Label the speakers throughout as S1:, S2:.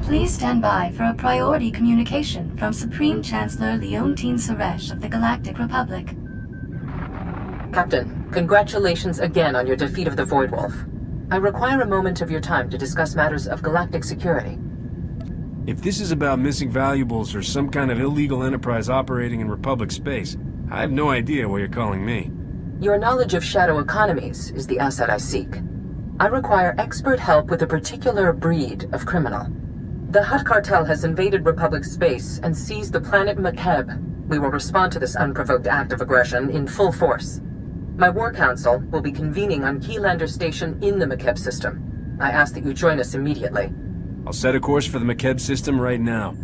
S1: Please stand by for a priority communication from Supreme Chancellor Leontine Suresh of the Galactic Republic.
S2: Captain, congratulations again on your defeat of the Void Wolf. I require a moment of your time to discuss matters of galactic security.
S3: If this is about missing valuables or some kind of illegal enterprise operating in Republic space, I have no idea why you're calling me.
S2: Your knowledge of shadow economies is the asset I seek. I require expert help with a particular breed of criminal. The Hutt cartel has invaded Republic space and seized the planet Makeb. We will respond to this unprovoked act of aggression in full force. My War Council will be convening on Keylander Station in the Makeb system. I ask that you join us immediately.
S3: I'll set a course for the Makeb system right now.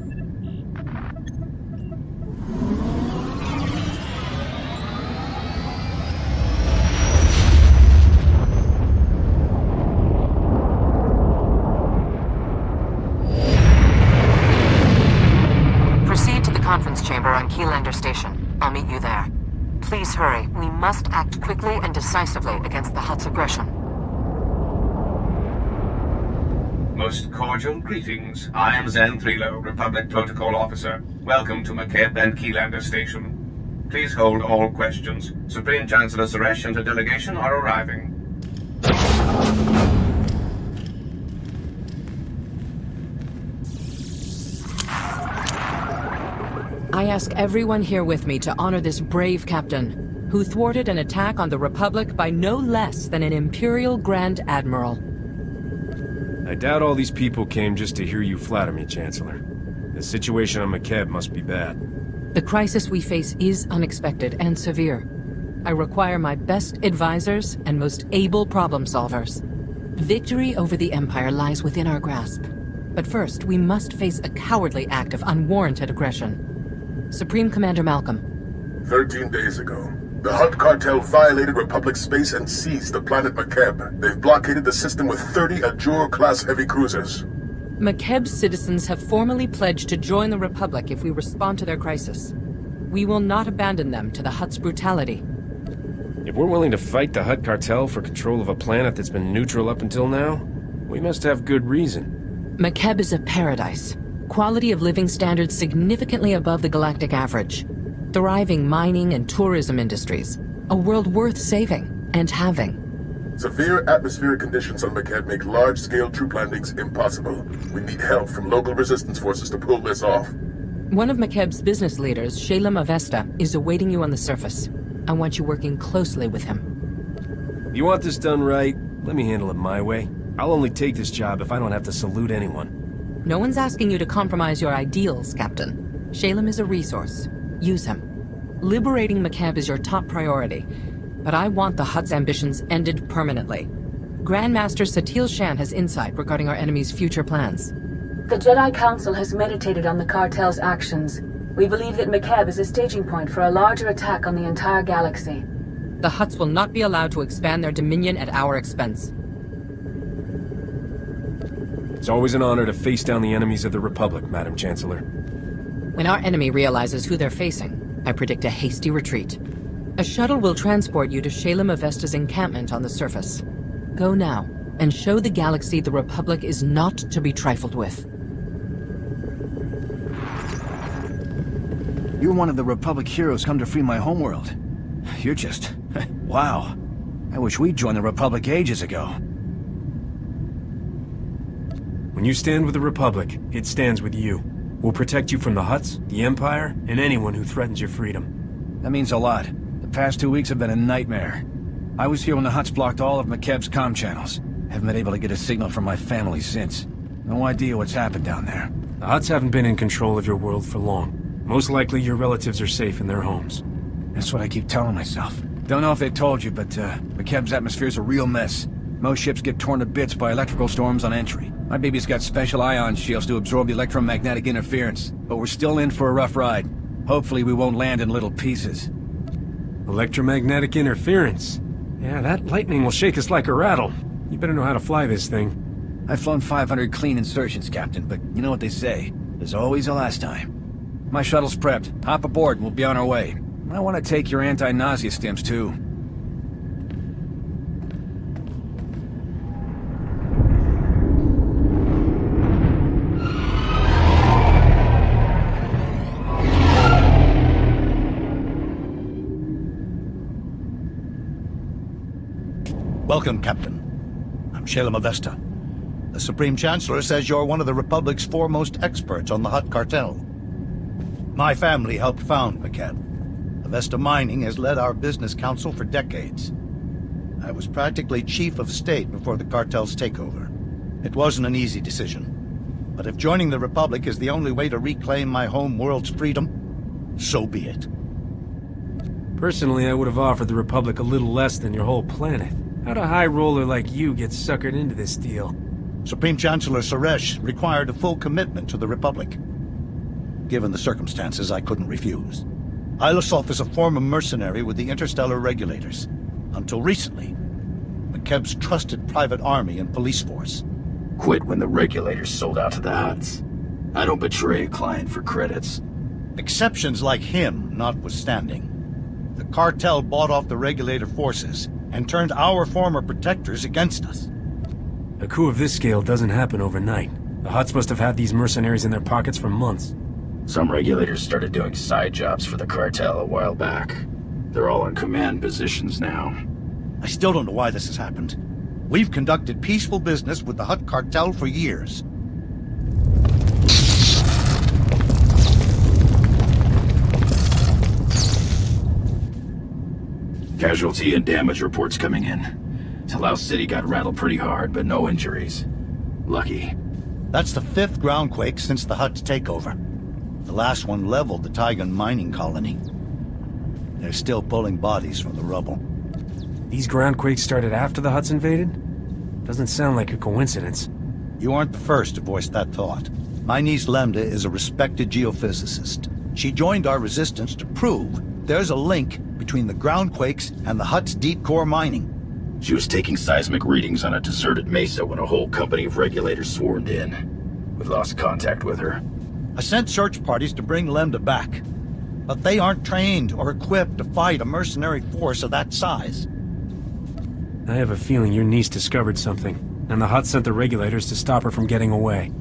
S2: Proceed to the conference chamber on Keylander Station. I'll meet you there. Please hurry. We must act quickly and decisively against the Hutt's aggression.
S4: Most cordial greetings. I am Zen Thrilo, Republic Protocol Officer. Welcome to Makeb and Keylander Station. Please hold all questions. Supreme Chancellor Suresh and her delegation are arriving.
S2: I ask everyone here with me to honor this brave captain, who thwarted an attack on the Republic by no less than an Imperial Grand Admiral.
S3: I doubt all these people came just to hear you flatter me, Chancellor. The situation on Makeb must be bad.
S2: The crisis we face is unexpected and severe. I require my best advisors and most able problem solvers. Victory over the Empire lies within our grasp. But first, we must face a cowardly act of unwarranted aggression. Supreme Commander Malcolm.
S5: 13 days ago, the Hutt cartel violated Republic space and seized the planet Makeb. They've blockaded the system with 30 Ajur-class heavy cruisers.
S2: Makeb's citizens have formally pledged to join the Republic if we respond to their crisis. We will not abandon them to the Hutt's brutality.
S3: If we're willing to fight the Hutt cartel for control of a planet that's been neutral up until now, we must have good reason.
S2: Makeb is a paradise. Quality of living standards significantly above the galactic average. Thriving mining and tourism industries. A world worth saving and having.
S5: Severe atmospheric conditions on Makeb make large-scale troop landings impossible. We need help from local resistance forces to pull this off.
S2: One of Makeb's business leaders, Shalem Avesta, is awaiting you on the surface. I want you working closely with him.
S3: You want this done right? Let me handle it my way. I'll only take this job if I don't have to salute anyone.
S2: No one's asking you to compromise your ideals, Captain. Shalem is a resource. Use him. Liberating Makeb is your top priority, but I want the Hutt's ambitions ended permanently. Grandmaster Satil Shan has insight regarding our enemy's future plans.
S6: The Jedi Council has meditated on the cartel's actions. We believe that Makeb is a staging point for a larger attack on the entire galaxy.
S2: The Hutts will not be allowed to expand their dominion at our expense.
S3: It's always an honor to face down the enemies of the Republic, Madam Chancellor.
S2: When our enemy realizes who they're facing, I predict a hasty retreat. A shuttle will transport you to Shalem Avesta's encampment on the surface. Go now, and show the galaxy the Republic is not to be trifled with.
S7: You're one of the Republic heroes come to free my homeworld. You're just... wow. I wish we'd joined the Republic ages ago.
S3: When you stand with the Republic, it stands with you. We'll protect you from the Hutts, the Empire, and anyone who threatens your freedom.
S7: That means a lot. The past 2 weeks have been a nightmare. I was here when the Hutts blocked all of Makeb's comm channels. Haven't been able to get a signal from my family since. No idea what's happened down there.
S3: The Hutts haven't been in control of your world for long. Most likely your relatives are safe in their homes.
S7: That's what I keep telling myself. Don't know if they told you, but Makeb's atmosphere's a real mess. Most ships get torn to bits by electrical storms on entry. My baby's got special ion shields to absorb the electromagnetic interference, but we're still in for a rough ride. Hopefully we won't land in little pieces.
S3: Electromagnetic interference? Yeah, that lightning will shake us like a rattle. You better know how to fly this thing.
S7: I've flown 500 clean insertions, Captain, but you know what they say. There's always a last time. My shuttle's prepped. Hop aboard and we'll be on our way. I want to take your anti-nausea stims, too.
S8: Welcome, Captain. I'm Shalem Avesta. The Supreme Chancellor says you're one of the Republic's foremost experts on the Hutt cartel. My family helped found Makeb. Avesta Mining has led our business council for decades. I was practically chief of state before the cartel's takeover. It wasn't an easy decision. But if joining the Republic is the only way to reclaim my home world's freedom, so be it.
S3: Personally, I would have offered the Republic a little less than your whole planet. How'd a high roller like you get suckered into this deal?
S8: Supreme Chancellor Suresh required a full commitment to the Republic. Given the circumstances, I couldn't refuse. Ilosov is a former mercenary with the interstellar regulators. Until recently, Makeb's trusted private army and police force.
S9: Quit when the regulators sold out to the Hutts. I don't betray a client for credits.
S8: Exceptions like him notwithstanding, the cartel bought off the regulator forces and turned our former protectors against us.
S3: A coup of this scale doesn't happen overnight. The Hutts must have had these mercenaries in their pockets for months.
S9: Some regulators started doing side jobs for the cartel a while back. They're all in command positions now.
S8: I still don't know why this has happened. We've conducted peaceful business with the Hutt cartel for years.
S9: Casualty and damage reports coming in. Talau City got rattled pretty hard, but no injuries. Lucky.
S8: That's the 5th groundquake since the Hutt's takeover. The last one leveled the Taigan mining colony. They're still pulling bodies from the rubble.
S3: These groundquakes started after the Hutts invaded? Doesn't sound like a coincidence.
S8: You aren't the first to voice that thought. My niece Lemda is a respected geophysicist. She joined our resistance to prove there's a link between the groundquakes and the Hutt's deep core mining.
S9: She was taking seismic readings on a deserted mesa when a whole company of regulators swarmed in. We lost contact with her.
S8: I sent search parties to bring Lemda back, but they aren't trained or equipped to fight a mercenary force of that size.
S3: I have a feeling your niece discovered something, and the Hutts sent the regulators to stop her from getting away.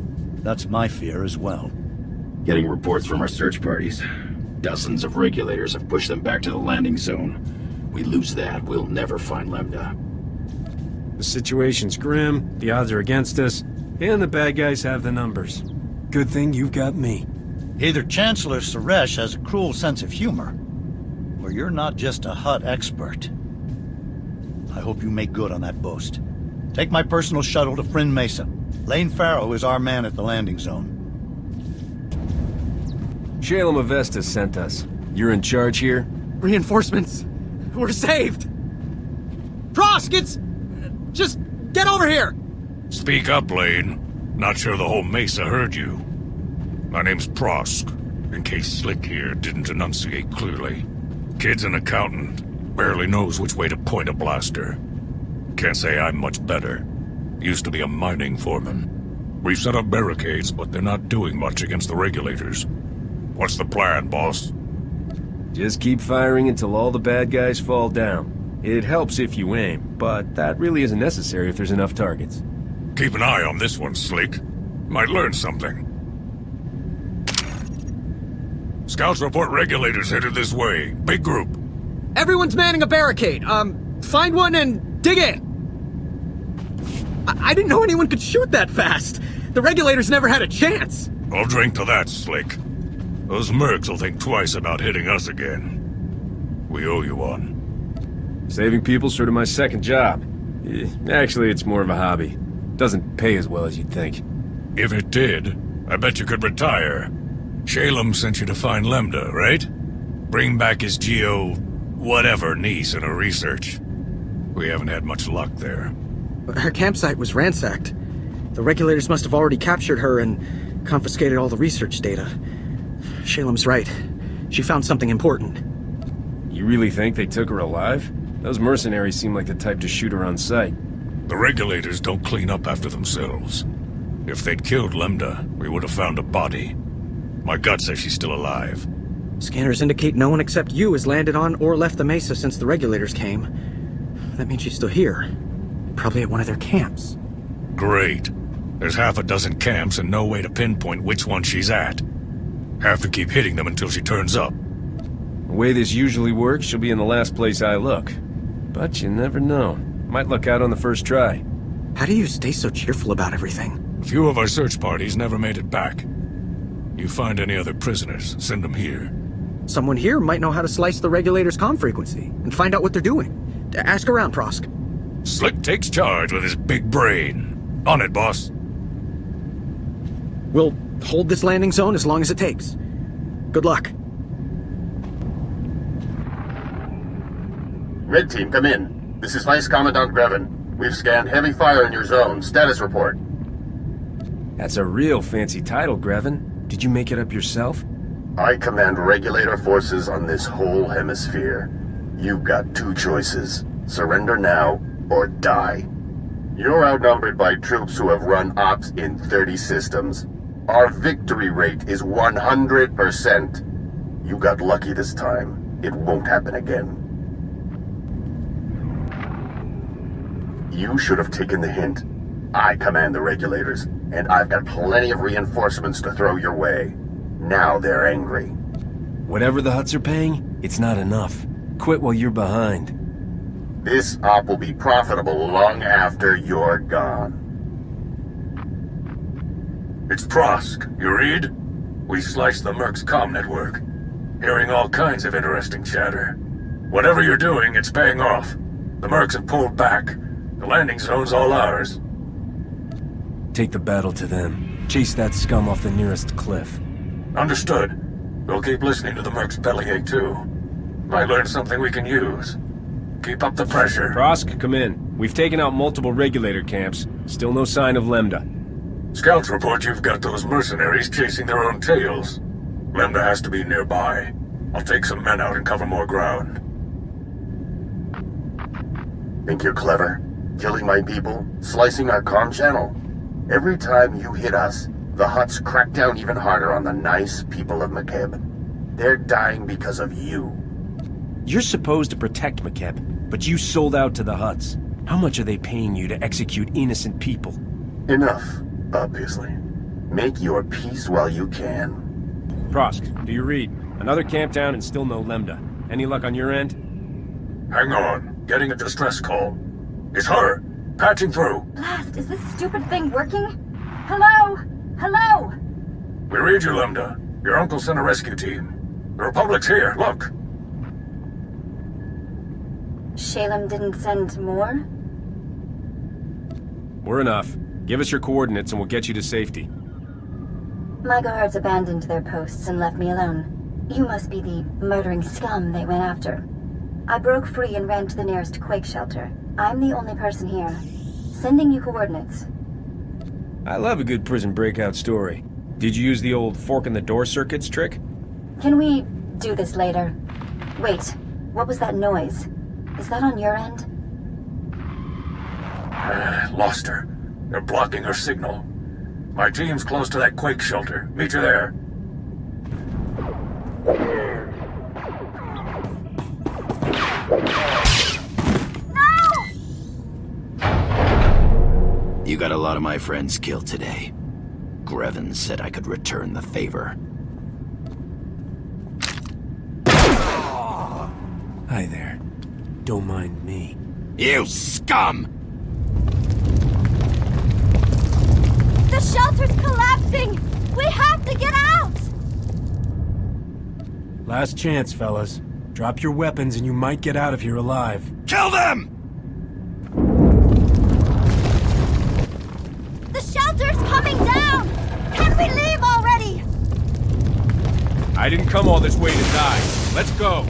S8: That's my fear as well.
S9: Getting reports from our search parties. Dozens of regulators have pushed them back to the landing zone. We lose that, we'll never find Lemda.
S3: The situation's grim, the odds are against us, and the bad guys have the numbers. Good thing you've got me.
S8: Either Chancellor Suresh has a cruel sense of humor, or you're not just a Hutt expert. I hope you make good on that boast. Take my personal shuttle to Friend Mesa. Lane Farrow is our man at the landing zone.
S3: Shalem Avesta sent us. You're in charge here?
S10: Reinforcements. We're saved. Prosk, just get over here.
S11: Speak up, Lane. Not sure the whole Mesa heard you. My name's Prosk, in case Slick here didn't enunciate clearly. Kid's an accountant, barely knows which way to point a blaster. Can't say I'm much better. Used to be a mining foreman. We've set up barricades, but they're not doing much against the regulators. What's the plan, boss?
S3: Just keep firing until all the bad guys fall down. It helps if you aim, but that really isn't necessary if there's enough targets.
S11: Keep an eye on this one, Slick. Might learn something. Scouts report regulators headed this way. Big group.
S10: Everyone's manning a barricade. Find one and dig in. I didn't know anyone could shoot that fast. The regulators never had a chance.
S11: I'll drink to that, Slick. Those mercs will think twice about hitting us again. We owe you one.
S3: Saving people's sort of my second job. Actually, it's more of a hobby. Doesn't pay as well as you'd think.
S11: If it did, I bet you could retire. Shalem sent you to find Lemda, right? Bring back his whatever niece in her research. We haven't had much luck there.
S10: Her campsite was ransacked. The regulators must have already captured her and confiscated all the research data. Shalem's right. She found something important.
S3: You really think they took her alive? Those mercenaries seem like the type to shoot her on sight.
S11: The regulators don't clean up after themselves. If they'd killed Lemda, we would have found a body. My gut says she's still alive.
S10: Scanners indicate no one except you has landed on or left the mesa since the regulators came. That means she's still here. Probably at one of their camps.
S11: Great. There's half a dozen camps and no way to pinpoint which one she's at. Have to keep hitting them until she turns up.
S3: The way this usually works, she'll be in the last place I look. But you never know. Might luck out on the first try.
S10: How do you stay so cheerful about everything?
S11: A few of our search parties never made it back. You find any other prisoners, send them here.
S10: Someone here might know how to slice the regulators' comm frequency and find out what they're doing. Ask around, Prosk.
S11: Slick takes charge with his big brain. On it, boss.
S10: We'll hold this landing zone as long as it takes. Good luck.
S5: Red Team, come in. This is Vice Commandant Grevin. We've scanned heavy fire in your zone. Status report.
S3: That's a real fancy title, Grevin. Did you make it up yourself?
S5: I command regulator forces on this whole hemisphere. You've got two choices. Surrender now, or die. You're outnumbered by troops who have run ops in 30 systems. Our victory rate is 100%. You got lucky this time. It won't happen again. You should have taken the hint. I command the regulators, and I've got plenty of reinforcements to throw your way. Now they're angry.
S3: Whatever the Hutts are paying, it's not enough. Quit while you're behind.
S5: This op will be profitable long after you're gone.
S11: It's Prosk. You read? We sliced the Merc's comm network. Hearing all kinds of interesting chatter. Whatever you're doing, it's paying off. The Mercs have pulled back. The landing zone's all ours.
S3: Take the battle to them. Chase that scum off the nearest cliff.
S11: Understood. We'll keep listening to the Merc's bellyache, too. Might learn something we can use. Keep up the pressure.
S3: Prosk, come in. We've taken out multiple regulator camps. Still no sign of Lambda.
S11: Scouts report you've got those mercenaries chasing their own tails. Lambda has to be nearby. I'll take some men out and cover more ground.
S5: Think you're clever? Killing my people? Slicing our comm channel? Every time you hit us, the Hutts crack down even harder on the nice people of Makeb. They're dying because of you.
S3: You're supposed to protect Makeb, but you sold out to the Hutts. How much are they paying you to execute innocent people?
S5: Enough, obviously. Make your peace while you can.
S3: Prosk, do you read? Another camp down and still no Lambda. Any luck on your end?
S11: Hang on. Getting a distress call. It's her! Patching through.
S12: Blast, is this stupid thing working? Hello? Hello?
S11: We read you, Lambda. Your uncle sent a rescue team. The Republic's here, look.
S12: Shalem didn't send more?
S3: We're enough. Give us your coordinates and we'll get you to safety.
S12: My guards abandoned their posts and left me alone. You must be the murdering scum they went after. I broke free and ran to the nearest quake shelter. I'm the only person here. Sending you coordinates.
S3: I love a good prison breakout story. Did you use the old fork-in-the-door circuits trick?
S12: Can we do this later? Wait, what was that noise? Is that on your end?
S11: Lost her. They're blocking her signal. My team's close to that quake shelter. Meet you there.
S9: You got a lot of my friends killed today. Grevin said I could return the favor.
S3: Hi there. Don't mind me.
S9: You scum!
S12: The shelter's collapsing! We have to get out!
S3: Last chance, fellas. Drop your weapons and you might get out of here alive.
S9: Kill them!
S12: The shelter's coming down! Can we leave already?
S3: I didn't come all this way to die. Let's go.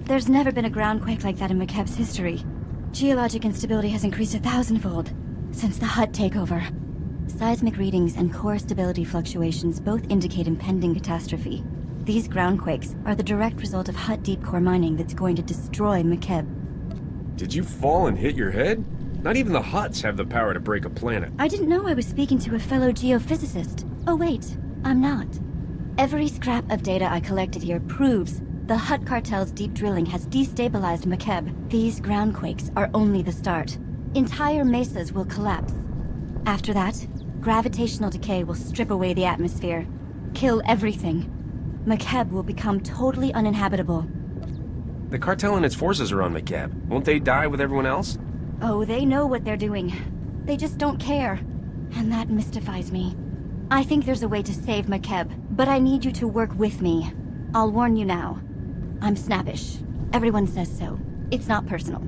S12: There's never been a groundquake like that in Makeb's history. Geologic instability has increased 1,000-fold since the Hutt takeover. Seismic readings and core stability fluctuations both indicate impending catastrophe.
S13: These groundquakes are the direct result of Hutt deep core mining that's going to destroy Makeb.
S3: Did you fall and hit your head? Not even the Hutts have the power to break a planet.
S13: I didn't know I was speaking to a fellow geophysicist. Oh wait, I'm not. Every scrap of data I collected here proves the Hutt cartel's deep drilling has destabilized Makeb. These groundquakes are only the start. Entire mesas will collapse. After that, gravitational decay will strip away the atmosphere, kill everything. Makeb will become totally uninhabitable.
S3: The cartel and its forces are on Makeb. Won't they die with everyone else?
S13: Oh, they know what they're doing. They just don't care. And that mystifies me. I think there's a way to save Makeb, but I need you to work with me. I'll warn you now. I'm snappish. Everyone says so. It's not personal.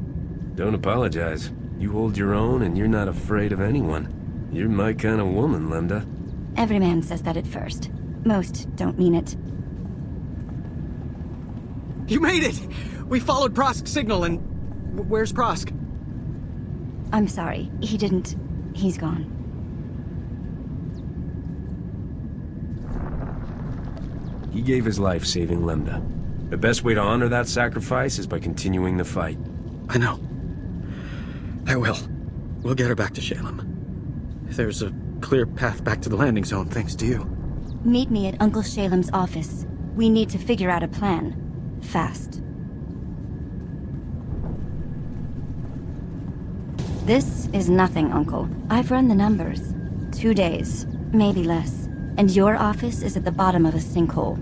S3: Don't apologize. You hold your own and you're not afraid of anyone. You're my kind of woman, Lambda.
S13: Every man says that at first. Most don't mean it.
S10: You made it! We followed Prosk's signal and... Where's Prosk?
S13: I'm sorry. He didn't... He's gone.
S3: He gave his life saving Lambda. The best way to honor that sacrifice is by continuing the fight.
S10: I know. I will. We'll get her back to Shalem. There's a clear path back to the landing zone, thanks to you.
S13: Meet me at Uncle Shalem's office. We need to figure out a plan. Fast. This is nothing, Uncle. I've run the numbers. 2 days, maybe less. And your office is at the bottom of a sinkhole.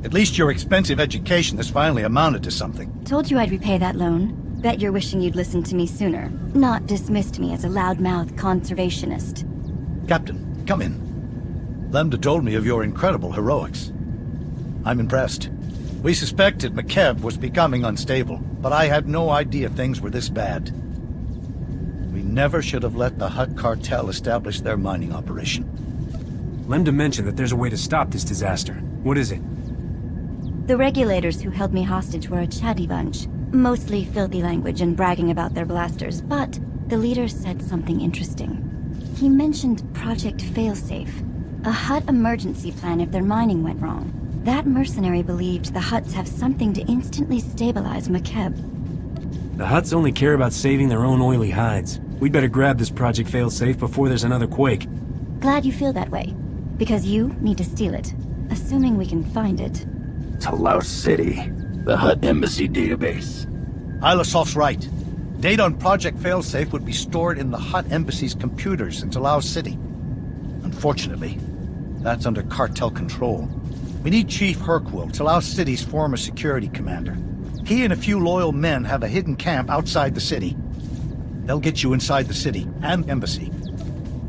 S8: At least your expensive education has finally amounted to something.
S13: Told you I'd repay that loan. Bet you're wishing you'd listened to me sooner. Not dismissed me as a loudmouth conservationist.
S8: Captain, come in. Lambda told me of your incredible heroics. I'm impressed. We suspected Makeb was becoming unstable, but I had no idea things were this bad. We never should have let the Hutt cartel establish their mining operation.
S3: Lambda mentioned that there's a way to stop this disaster. What is it?
S13: The regulators who held me hostage were a chatty bunch. Mostly filthy language and bragging about their blasters, but the leader said something interesting. He mentioned Project Failsafe, a Hutt emergency plan if their mining went wrong. That mercenary believed the Hutts have something to instantly stabilize Makeb.
S3: The Hutts only care about saving their own oily hides. We'd better grab this Project Failsafe before there's another quake.
S13: Glad you feel that way, because you need to steal it, assuming we can find it.
S9: Talos City, the Hutt Embassy database.
S8: Ilosof's right. Data on Project Failsafe would be stored in the Hutt Embassy's computers in Talos City. Unfortunately, that's under cartel control. We need Chief Hercule, Talos City's former security commander. He and a few loyal men have a hidden camp outside the city. They'll get you inside the city and embassy.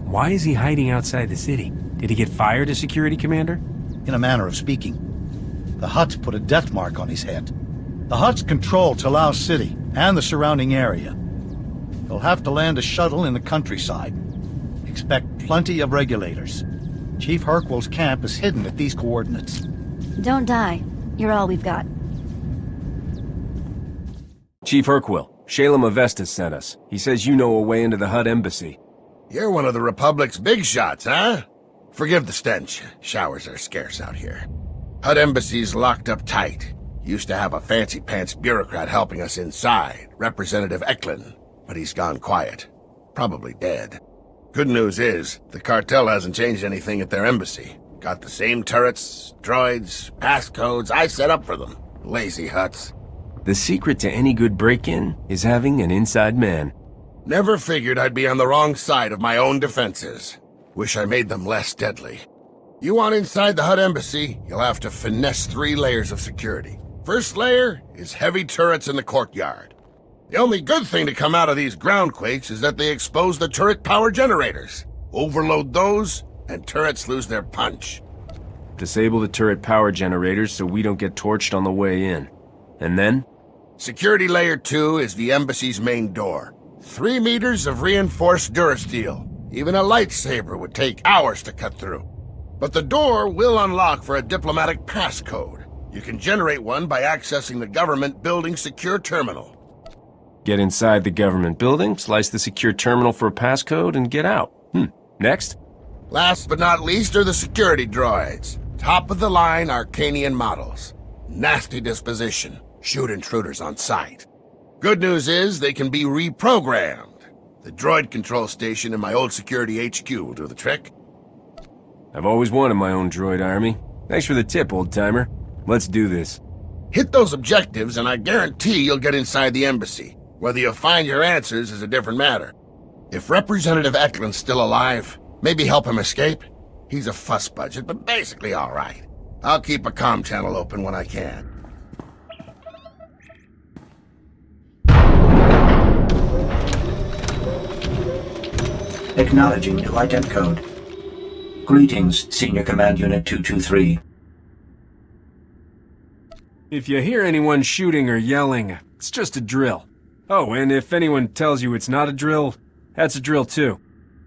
S3: Why is he hiding outside the city? Did he get fired as security commander?
S8: In a manner of speaking. The Hutts put a death mark on his head. The Hutts control Talos City and the surrounding area. You'll have to land a shuttle in the countryside. Expect plenty of regulators. Chief Hercule's camp is hidden at these coordinates.
S13: Don't die. You're all we've got.
S3: Chief Hercule, Shalem Avestas sent us. He says you know a way into the Hutt Embassy.
S5: You're one of the Republic's big shots, huh? Forgive the stench. Showers are scarce out here. Hutt Embassy's locked up tight. Used to have a fancy-pants bureaucrat helping us inside, Representative Eklund, but he's gone quiet. Probably dead. Good news is, the cartel hasn't changed anything at their embassy. Got the same turrets, droids, passcodes I set up for them. Lazy Hutts.
S3: The secret to any good break-in is having an inside man.
S5: Never figured I'd be on the wrong side of my own defenses. Wish I made them less deadly. You want inside the Hutt Embassy, you'll have to finesse 3 layers of security. First layer is heavy turrets in the courtyard. The only good thing to come out of these groundquakes is that they expose the turret power generators. Overload those, and turrets lose their punch.
S3: Disable the turret power generators so we don't get torched on the way in. And then?
S5: Security layer 2 is the embassy's main door. 3 meters of reinforced durasteel. Even a lightsaber would take hours to cut through. But the door will unlock for a diplomatic passcode. You can generate one by accessing the government building secure terminal.
S3: Get inside the government building, slice the secure terminal for a passcode, and get out. Next?
S5: Last but not least are the security droids.
S14: Top-of-the-line Arcanian models. Nasty disposition. Shoot intruders on sight. Good news is they can be reprogrammed. The droid control station in my old security HQ will do the trick.
S3: I've always wanted my own droid army. Thanks for the tip, old-timer. Let's do this.
S14: Hit those objectives and I guarantee you'll get inside the embassy. Whether you'll find your answers is a different matter. If Representative Eklund's still alive, maybe help him escape. He's a fuss budget, but basically all right. I'll keep a comm channel open when I can.
S15: Acknowledging new ident code. Greetings, Senior Command Unit 223.
S3: If you hear anyone shooting or yelling, it's just a drill. Oh, and if anyone tells you it's not a drill, that's a drill too.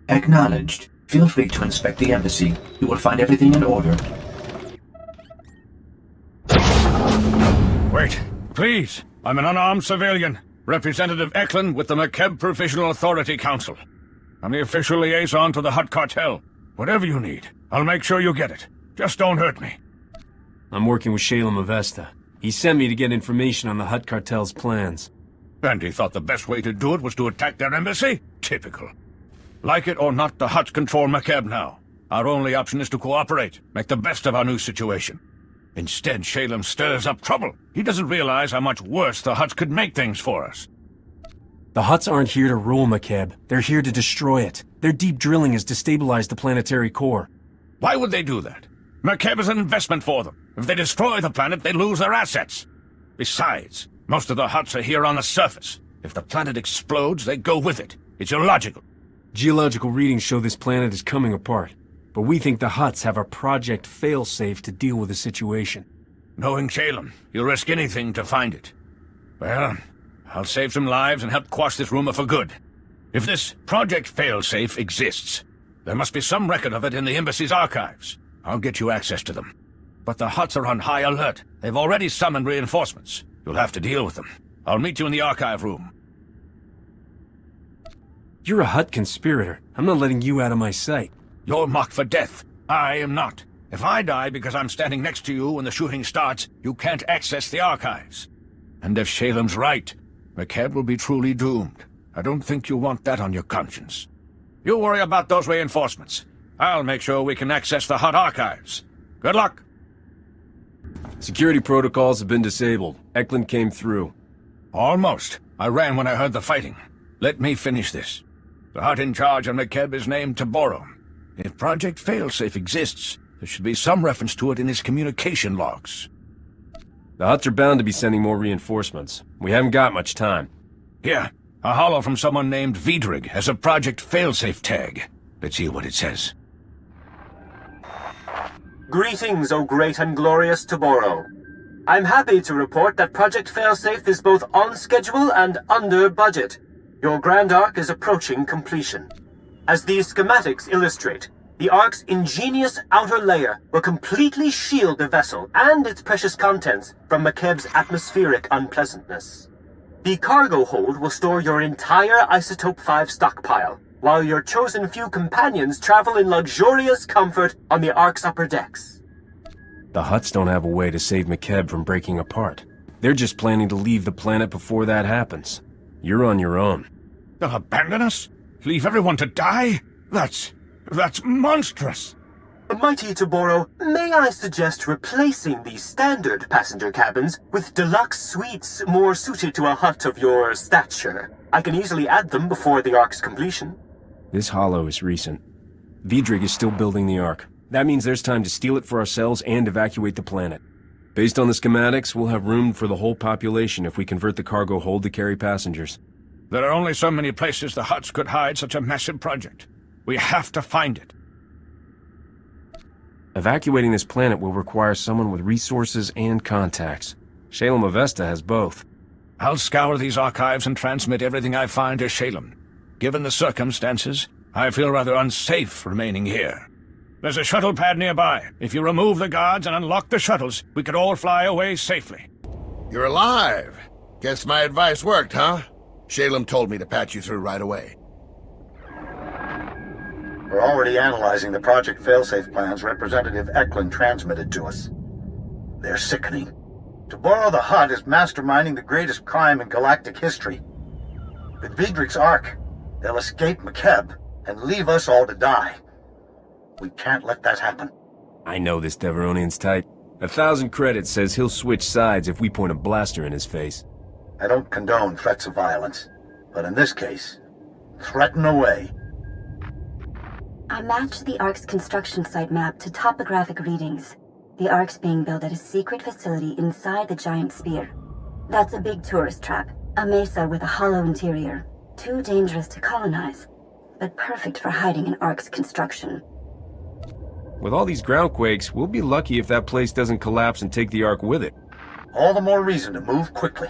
S15: Acknowledged. Feel free to inspect the embassy. You will find everything in order.
S7: Wait, please. I'm an unarmed civilian. Representative Eklund with the Makeb Provisional Authority Council. I'm the official liaison to the Hutt Cartel. Whatever you need, I'll make sure you get it. Just don't hurt me.
S3: I'm working with Shalem Avesta. He sent me to get information on the Hutt Cartel's plans.
S7: And he thought the best way to do it was to attack their embassy? Typical. Like it or not, the Hutts control Makeb now. Our only option is to cooperate, make the best of our new situation. Instead, Shalem stirs up trouble. He doesn't realize how much worse the Hutts could make things for us.
S3: The Hutts aren't here to rule Makeb. They're here to destroy it. Their deep drilling has destabilized the planetary core.
S7: Why would they do that? Makeb is an investment for them. If they destroy the planet, they lose their assets. Besides, most of the Hutts are here on the surface. If the planet explodes, they go with it. It's illogical.
S3: Geological readings show this planet is coming apart. But we think the Hutts have a Project Failsafe to deal with the situation.
S7: Knowing Shalem, you'll risk anything to find it. Well, I'll save some lives and help quash this rumor for good. If this Project Failsafe exists, there must be some record of it in the embassy's archives. I'll get you access to them. But the Hutts are on high alert. They've already summoned reinforcements. You'll have to deal with them. I'll meet you in the archive room.
S3: You're a Hutt conspirator. I'm not letting you out of my sight.
S7: You're marked for death. I am not. If I die because I'm standing next to you when the shooting starts, you can't access the archives. And if Shalem's right, Makeb will be truly doomed. I don't think you want that on your conscience. You worry about those reinforcements. I'll make sure we can access the Hutt archives. Good luck.
S3: Security protocols have been disabled. Eklund came through.
S7: Almost. I ran when I heard the fighting. Let me finish this. The Hutt in charge on Makeb is named Taboro. If Project Failsafe exists, there should be some reference to it in his communication logs.
S3: The Hutts are bound to be sending more reinforcements. We haven't got much time.
S7: Here, a holo from someone named Vidrig has a Project Failsafe tag. Let's see what it says.
S16: Greetings, O great and glorious Taboro. I'm happy to report that Project Failsafe is both on schedule and under budget. Your Grand Arc is approaching completion. As these schematics illustrate, the Ark's ingenious outer layer will completely shield the vessel and its precious contents from Makeb's atmospheric unpleasantness. The cargo hold will store your entire Isotope 5 stockpile, while your chosen few companions travel in luxurious comfort on the Ark's upper decks.
S3: The Hutts don't have a way to save Makeb from breaking apart. They're just planning to leave the planet before that happens. You're on your own.
S7: They'll abandon us? Leave everyone to die? That's monstrous.
S16: Mighty Taboro, may I suggest replacing the standard passenger cabins with deluxe suites more suited to a Hutt of your stature? I can easily add them before the Ark's completion.
S3: This holo is recent. Vidrig is still building the Ark. That means there's time to steal it for ourselves and evacuate the planet. Based on the schematics, we'll have room for the whole population if we convert the cargo hold to carry passengers.
S7: There are only so many places the Hutts could hide such a massive project. We have to find it.
S3: Evacuating this planet will require someone with resources and contacts. Shalem Avesta has both.
S7: I'll scour these archives and transmit everything I find to Shalem. Given the circumstances, I feel rather unsafe remaining here. There's a shuttle pad nearby. If you remove the guards and unlock the shuttles, we could all fly away safely.
S14: You're alive. Guess my advice worked, huh? Shalem told me to patch you through right away.
S17: We're already analyzing the Project Failsafe plans Representative Eklund transmitted to us. They're sickening. To borrow the Hutt is masterminding the greatest crime in galactic history. With Vidrig's Ark, they'll escape Makeb and leave us all to die. We can't let that happen.
S3: I know this Deveronian's type. 1,000 credits says he'll switch sides if we point a blaster in his face.
S17: I don't condone threats of violence, but in this case, threaten away.
S12: I matched the Ark's construction site map to topographic readings. The Ark's being built at a secret facility inside the giant sphere. That's a big tourist trap, a mesa with a hollow interior. Too dangerous to colonize, but perfect for hiding an Ark's construction.
S3: With all these groundquakes, we'll be lucky if that place doesn't collapse and take the Ark with it.
S17: All the more reason to move quickly.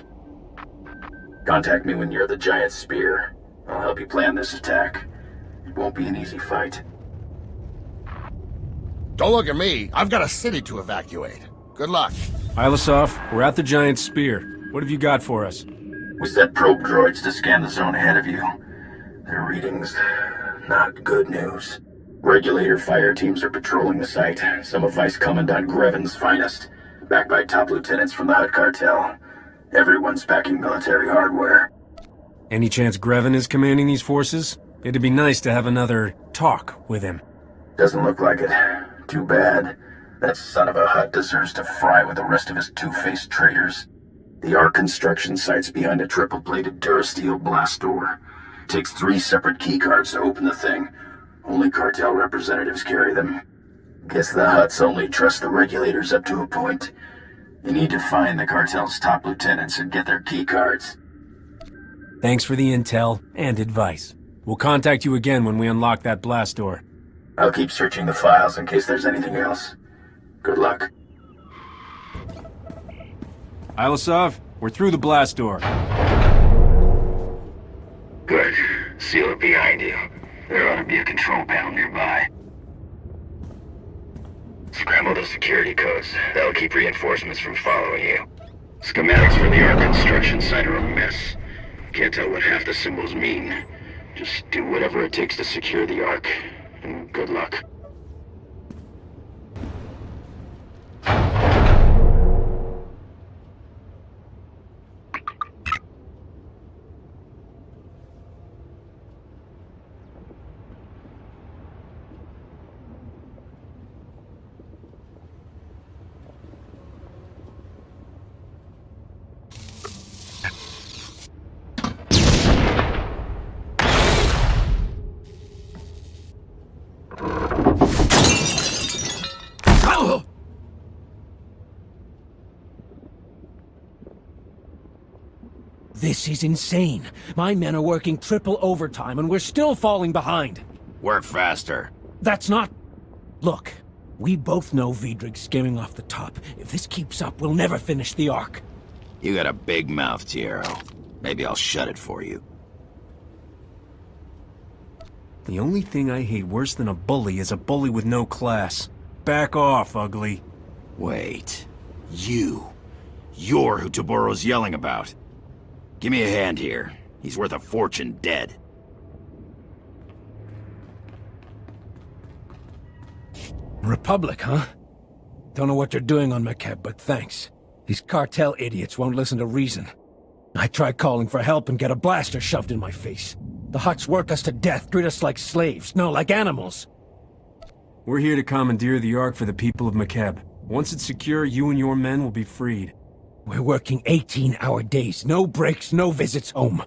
S9: Contact me when you're at the giant sphere. I'll help you plan this attack. It won't be an easy fight.
S14: Don't look at me. I've got a city to evacuate. Good luck.
S3: Ilasov, we're at the giant spear. What have you got for us?
S9: We set probe droids to scan the zone ahead of you. Their readings, not good news. Regulator fire teams are patrolling the site. Some of Vice Commandant Grevin's finest, backed by top lieutenants from the Hutt cartel. Everyone's packing military hardware.
S3: Any chance Grevin is commanding these forces? It'd be nice to have another talk with him.
S9: Doesn't look like it. Too bad. That son of a Hutt deserves to fry with the rest of his two-faced traitors. The Ark construction site's behind a triple-plated Durasteel blast door. Takes 3 separate keycards to open the thing. Only cartel representatives carry them. Guess the Hutts only trust the regulators up to a point. You need to find the cartel's top lieutenants and get their keycards.
S3: Thanks for the intel and advice. We'll contact you again when we unlock that blast door.
S9: I'll keep searching the files in case there's anything else. Good luck.
S3: Ilasov, we're through the blast door.
S9: Good. Seal it behind you. There ought to be a control panel nearby. Scramble the security codes. That'll keep reinforcements from following you. Schematics for the Ark construction site are a mess. Can't tell what half the symbols mean. Just do whatever it takes to secure the Ark. And good luck.
S18: This is insane. My men are working triple overtime and we're still falling behind.
S9: Work faster.
S18: That's not... Look, we both know Vidrig's skimming off the top. If this keeps up, we'll never finish the Ark.
S9: You got a big mouth, Tiero. Maybe I'll shut it for you.
S3: The only thing I hate worse than a bully is a bully with no class. Back off, ugly.
S9: Wait. You're who Taboro's yelling about. Give me a hand here. He's worth a fortune dead.
S18: Republic, huh? Don't know what they're doing on Makeb, but thanks. These cartel idiots won't listen to reason. I tried calling for help and get a blaster shoved in my face. The Hutts work us to death, treat us like slaves, no, like animals.
S3: We're here to commandeer the Ark for the people of Makeb. Once it's secure, you and your men will be freed.
S18: We're working 18-hour days, no breaks, no visits home.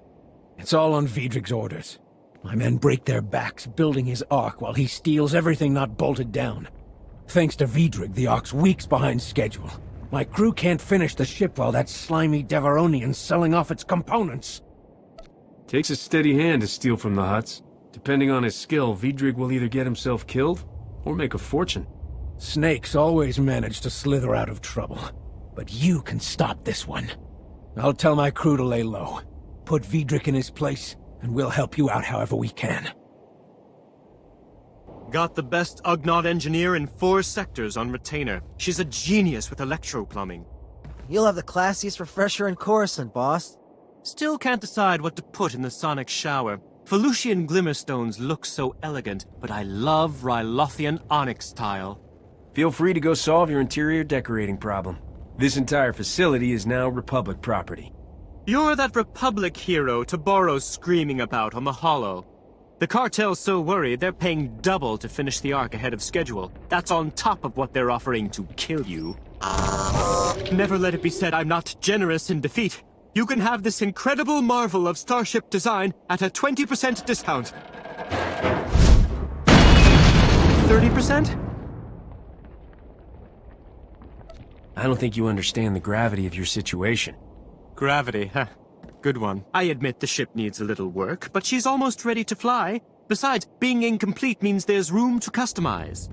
S18: It's all on Vidrig's orders. My men break their backs building his Ark while he steals everything not bolted down. Thanks to Vidrig, the Ark's weeks behind schedule. My crew can't finish the ship while that slimy Deveronian's selling off its components.
S3: Takes a steady hand to steal from the Hutts. Depending on his skill, Vidrig will either get himself killed or make a fortune.
S18: Snakes always manage to slither out of trouble. But you can stop this one. I'll tell my crew to lay low. Put Vidrig in his place, and we'll help you out however we can.
S19: Got the best Ugnaught engineer in 4 sectors on retainer. She's a genius with electro-plumbing.
S20: You'll have the classiest refresher in Coruscant, boss.
S19: Still can't decide what to put in the sonic shower. Felucian glimmerstones look so elegant, but I love Rylothian onyx tile.
S3: Feel free to go solve your interior decorating problem. This entire facility is now Republic property.
S19: You're that Republic hero Taboro's screaming about on the Hollow. The cartel's so worried they're paying double to finish the Ark ahead of schedule. That's on top of what they're offering to kill you. Never let it be said I'm not generous in defeat. You can have this incredible marvel of starship design at a 20% discount. 30%?
S3: I don't think you understand the gravity of your situation.
S19: Gravity, huh? Good one. I admit the ship needs a little work, but she's almost ready to fly. Besides, being incomplete means there's room to customize.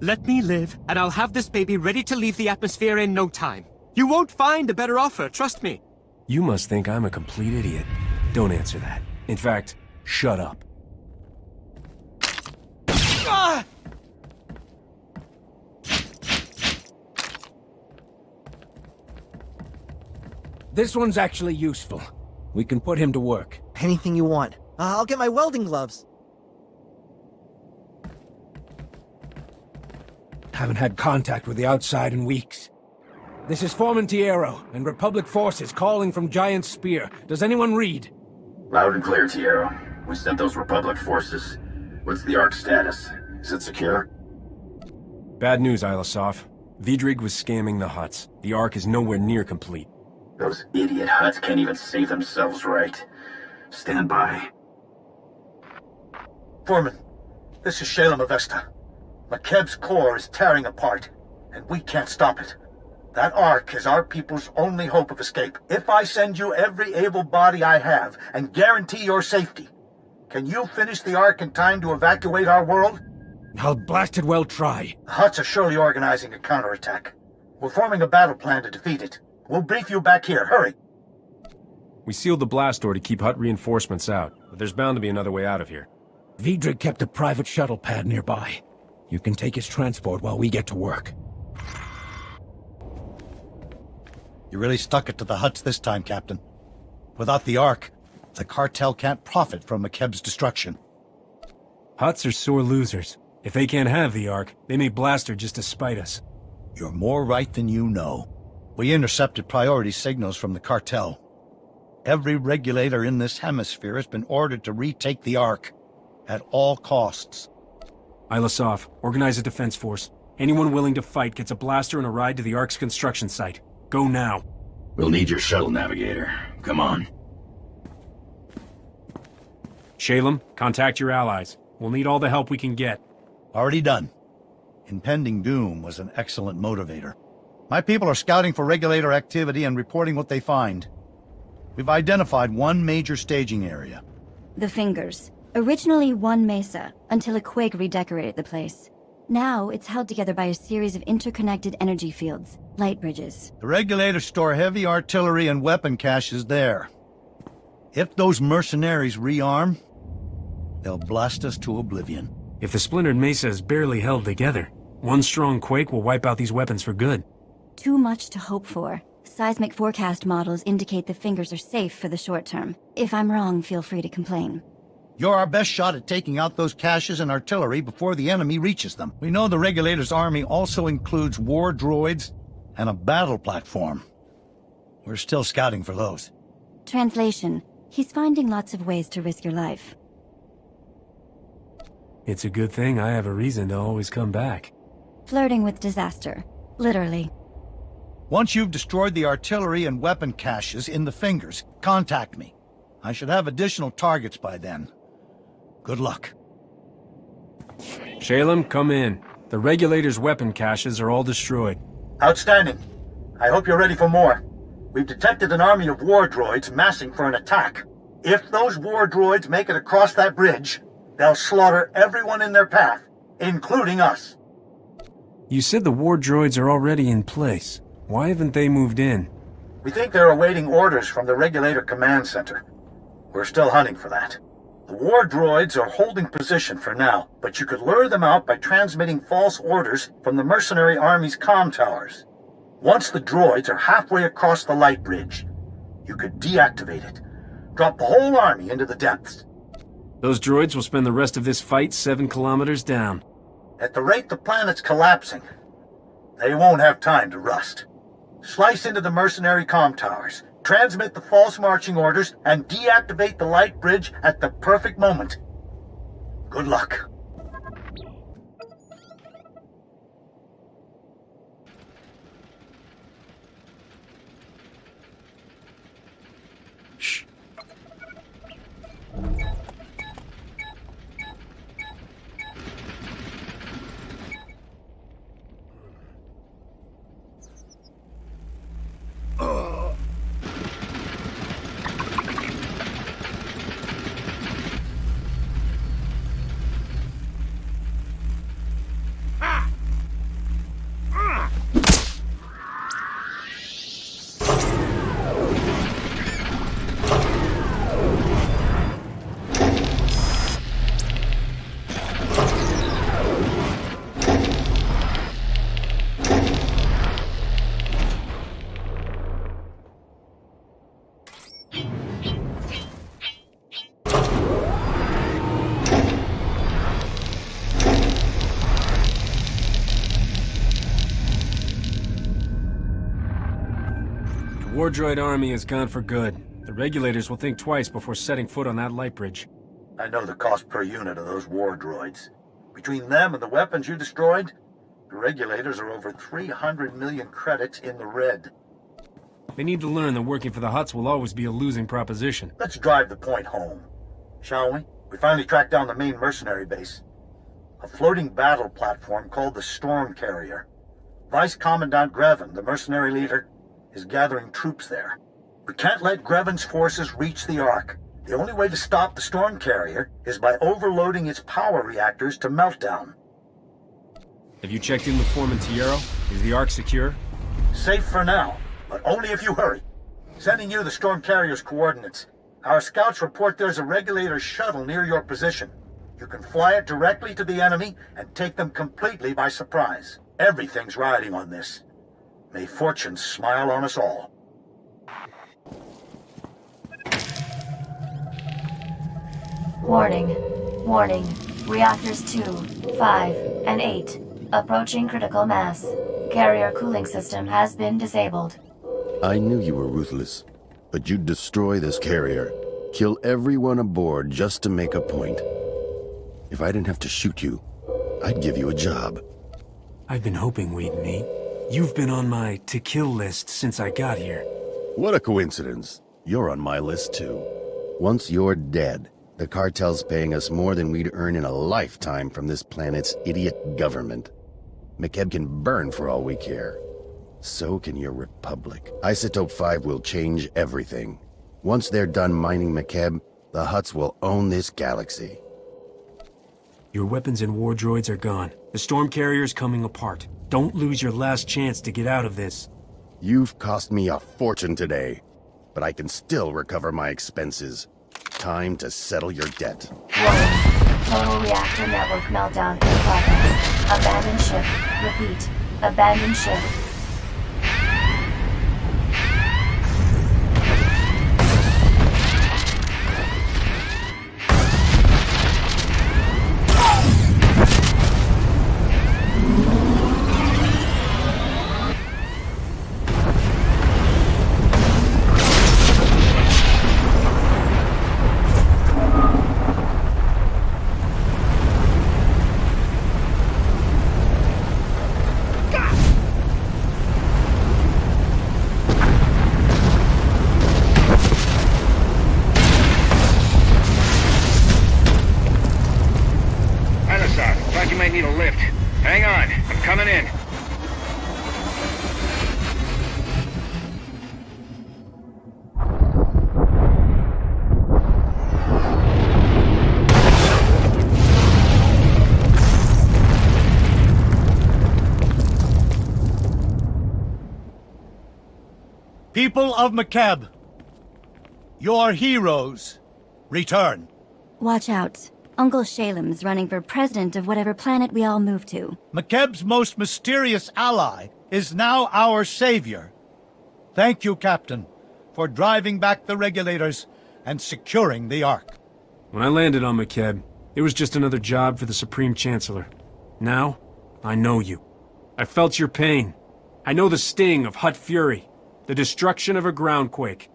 S19: Let me live, and I'll have this baby ready to leave the atmosphere in no time. You won't find a better offer, trust me.
S3: You must think I'm a complete idiot. Don't answer that. In fact, shut up.
S19: Ah!
S18: This one's actually useful. We can put him to work.
S10: Anything you want. I'll get my welding gloves.
S18: Haven't had contact with the outside in weeks. This is Foreman Tiero, and Republic forces calling from Giant Spear. Does anyone read?
S9: Loud and clear, Tiero. We sent those Republic forces. What's the Ark status? Is it secure?
S3: Bad news, Ilasov. Vidrig was scamming the Hutts. The Ark is nowhere near complete.
S9: Those idiot Hutts can't even save themselves right. Stand by.
S17: Foreman, this is Shalem Avesta. Makeb's core is tearing apart, and we can't stop it. That Ark is our people's only hope of escape. If I send you every able body I have and guarantee your safety, can you finish the Ark in time to evacuate our world?
S18: I'll blasted well try.
S17: The Hutts are surely organizing a counterattack. We're forming a battle plan to defeat it. We'll brief you back here. Hurry!
S3: We sealed the blast door to keep Hutt reinforcements out, but there's bound to be another way out of here.
S18: Vidrig kept a private shuttle pad nearby. You can take his transport while we get to work.
S8: You really stuck it to the Hutts this time, Captain. Without the Ark, the cartel can't profit from Makeb's destruction.
S3: Hutts are sore losers. If they can't have the Ark, they may blast her just to spite us.
S8: You're more right than you know. We intercepted priority signals from the cartel. Every regulator in this hemisphere has been ordered to retake the Ark, at all costs.
S3: Ilasov, organize a defense force. Anyone willing to fight gets a blaster and a ride to the Ark's construction site. Go now.
S9: We'll need your shuttle, Navigator. Come on.
S3: Shalem, contact your allies. We'll need all the help we can get.
S8: Already done. Impending doom was an excellent motivator. My people are scouting for regulator activity and reporting what they find. We've identified one major staging area.
S13: The Fingers. Originally one mesa, until a quake redecorated the place. Now it's held together by a series of interconnected energy fields, light bridges.
S8: The regulators store heavy artillery and weapon caches there. If those mercenaries rearm, they'll blast us to oblivion.
S3: If the splintered mesa is barely held together, one strong quake will wipe out these weapons for good.
S13: Too much to hope for. Seismic forecast models indicate the Fingers are safe for the short term. If I'm wrong, feel free to complain.
S8: You're our best shot at taking out those caches and artillery before the enemy reaches them. We know the Regulators' army also includes war droids and a battle platform. We're still scouting for those.
S13: Translation. He's finding lots of ways to risk your life.
S3: It's a good thing I have a reason to always come back.
S13: Flirting with disaster. Literally.
S8: Once you've destroyed the artillery and weapon caches in the Fingers, contact me. I should have additional targets by then. Good luck.
S3: Shalem, come in. The Regulators' weapon caches are all destroyed.
S17: Outstanding. I hope you're ready for more. We've detected an army of war droids massing for an attack. If those war droids make it across that bridge, they'll slaughter everyone in their path, including us.
S3: You said the war droids are already in place. Why haven't they moved in?
S17: We think they're awaiting orders from the Regulator Command Center. We're still hunting for that. The war droids are holding position for now, but you could lure them out by transmitting false orders from the mercenary army's comm towers. Once the droids are halfway across the light bridge, you could deactivate it. Drop the whole army into the depths.
S3: Those droids will spend the rest of this fight 7 kilometers down.
S17: At the rate the planet's collapsing, they won't have time to rust. Slice into the mercenary comm towers, transmit the false marching orders, and deactivate the light bridge at the perfect moment. Good luck.
S3: Shh. The war droid army is gone for good. The regulators will think twice before setting foot on that light bridge.
S17: I know the cost per unit of those war droids. Between them and the weapons you destroyed, the regulators are over 300 million credits in the red.
S3: They need to learn that working for the Hutts will always be a losing proposition.
S17: Let's drive the point home, shall we? We finally tracked down the main mercenary base. A floating battle platform called the Storm Carrier. Vice Commandant Grevin, the mercenary leader, is gathering troops there. We can't let Grevin's forces reach the Ark. The only way to stop the Storm Carrier is by overloading its power reactors to meltdown.
S3: Have you checked in with Foreman Tiero? Is the Ark secure?
S17: Safe for now, but only if you hurry. Sending you the Storm Carrier's coordinates. Our scouts report there's a regulator shuttle near your position. You can fly it directly to the enemy and take them completely by surprise. Everything's riding on this. May fortune smile on us all.
S1: Warning. Warning. Reactors 2, 5, and 8. Approaching critical mass. Carrier cooling system has been disabled.
S5: I knew you were ruthless, but you'd destroy this carrier. Kill everyone aboard just to make a point. If I didn't have to shoot you, I'd give you a job.
S3: I've been hoping we'd meet. You've been on my to-kill list since I got here.
S5: What a coincidence. You're on my list too. Once you're dead, the cartel's paying us more than we'd earn in a lifetime from this planet's idiot government. Makeb can burn for all we care. So can your Republic. Isotope 5 will change everything. Once they're done mining Makeb, the Hutts will own this galaxy.
S3: Your weapons and war droids are gone. The storm carrier's coming apart. Don't lose your last chance to get out of this.
S5: You've cost me a fortune today, but I can still recover my expenses. Time to settle your debt.
S1: Warning. Total reactor network meltdown in progress. Abandon ship. Repeat. Abandon ship.
S8: People of Makeb, your heroes return.
S13: Watch out. Uncle Shalem's running for president of whatever planet we all move to.
S8: Makeb's most mysterious ally is now our savior. Thank you, Captain, for driving back the regulators and securing the Ark.
S3: When I landed on Makeb, it was just another job for the Supreme Chancellor. Now, I know you. I felt your pain. I know the sting of Hutt fury, the destruction of a groundquake.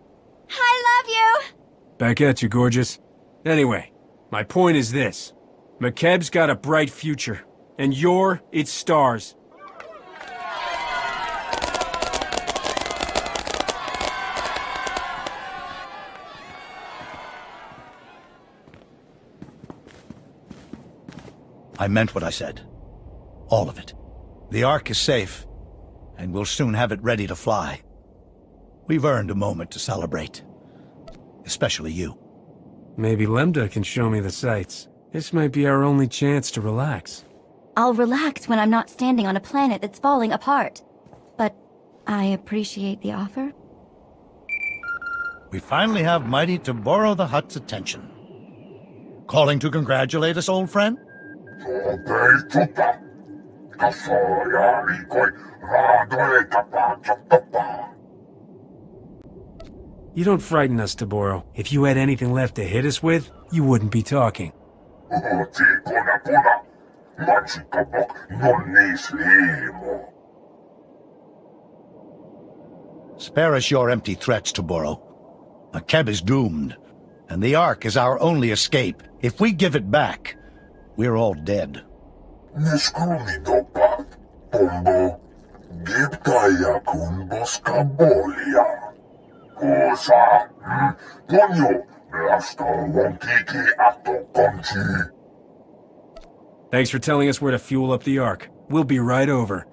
S13: I love you!
S3: Back at you, gorgeous. Anyway, my point is this. Makeb's got a bright future, and you're its stars.
S8: I meant what I said. All of it. The Ark is safe, and we'll soon have it ready to fly. We've earned a moment to celebrate. Especially you.
S3: Maybe Lambda can show me the sights. This might be our only chance to relax.
S13: I'll relax when I'm not standing on a planet that's falling apart. But I appreciate the offer.
S8: We finally have mighty Taboro the Hutt's attention. Calling to congratulate us, old friend?
S3: You don't frighten us, Taboro. If you had anything left to hit us with, you wouldn't be talking.
S8: Spare us your empty threats, Taboro. Makeb is doomed, and the Ark is our only escape. If we give it back, we're all dead.
S3: Thanks for telling us where to fuel up the Ark. We'll be right over.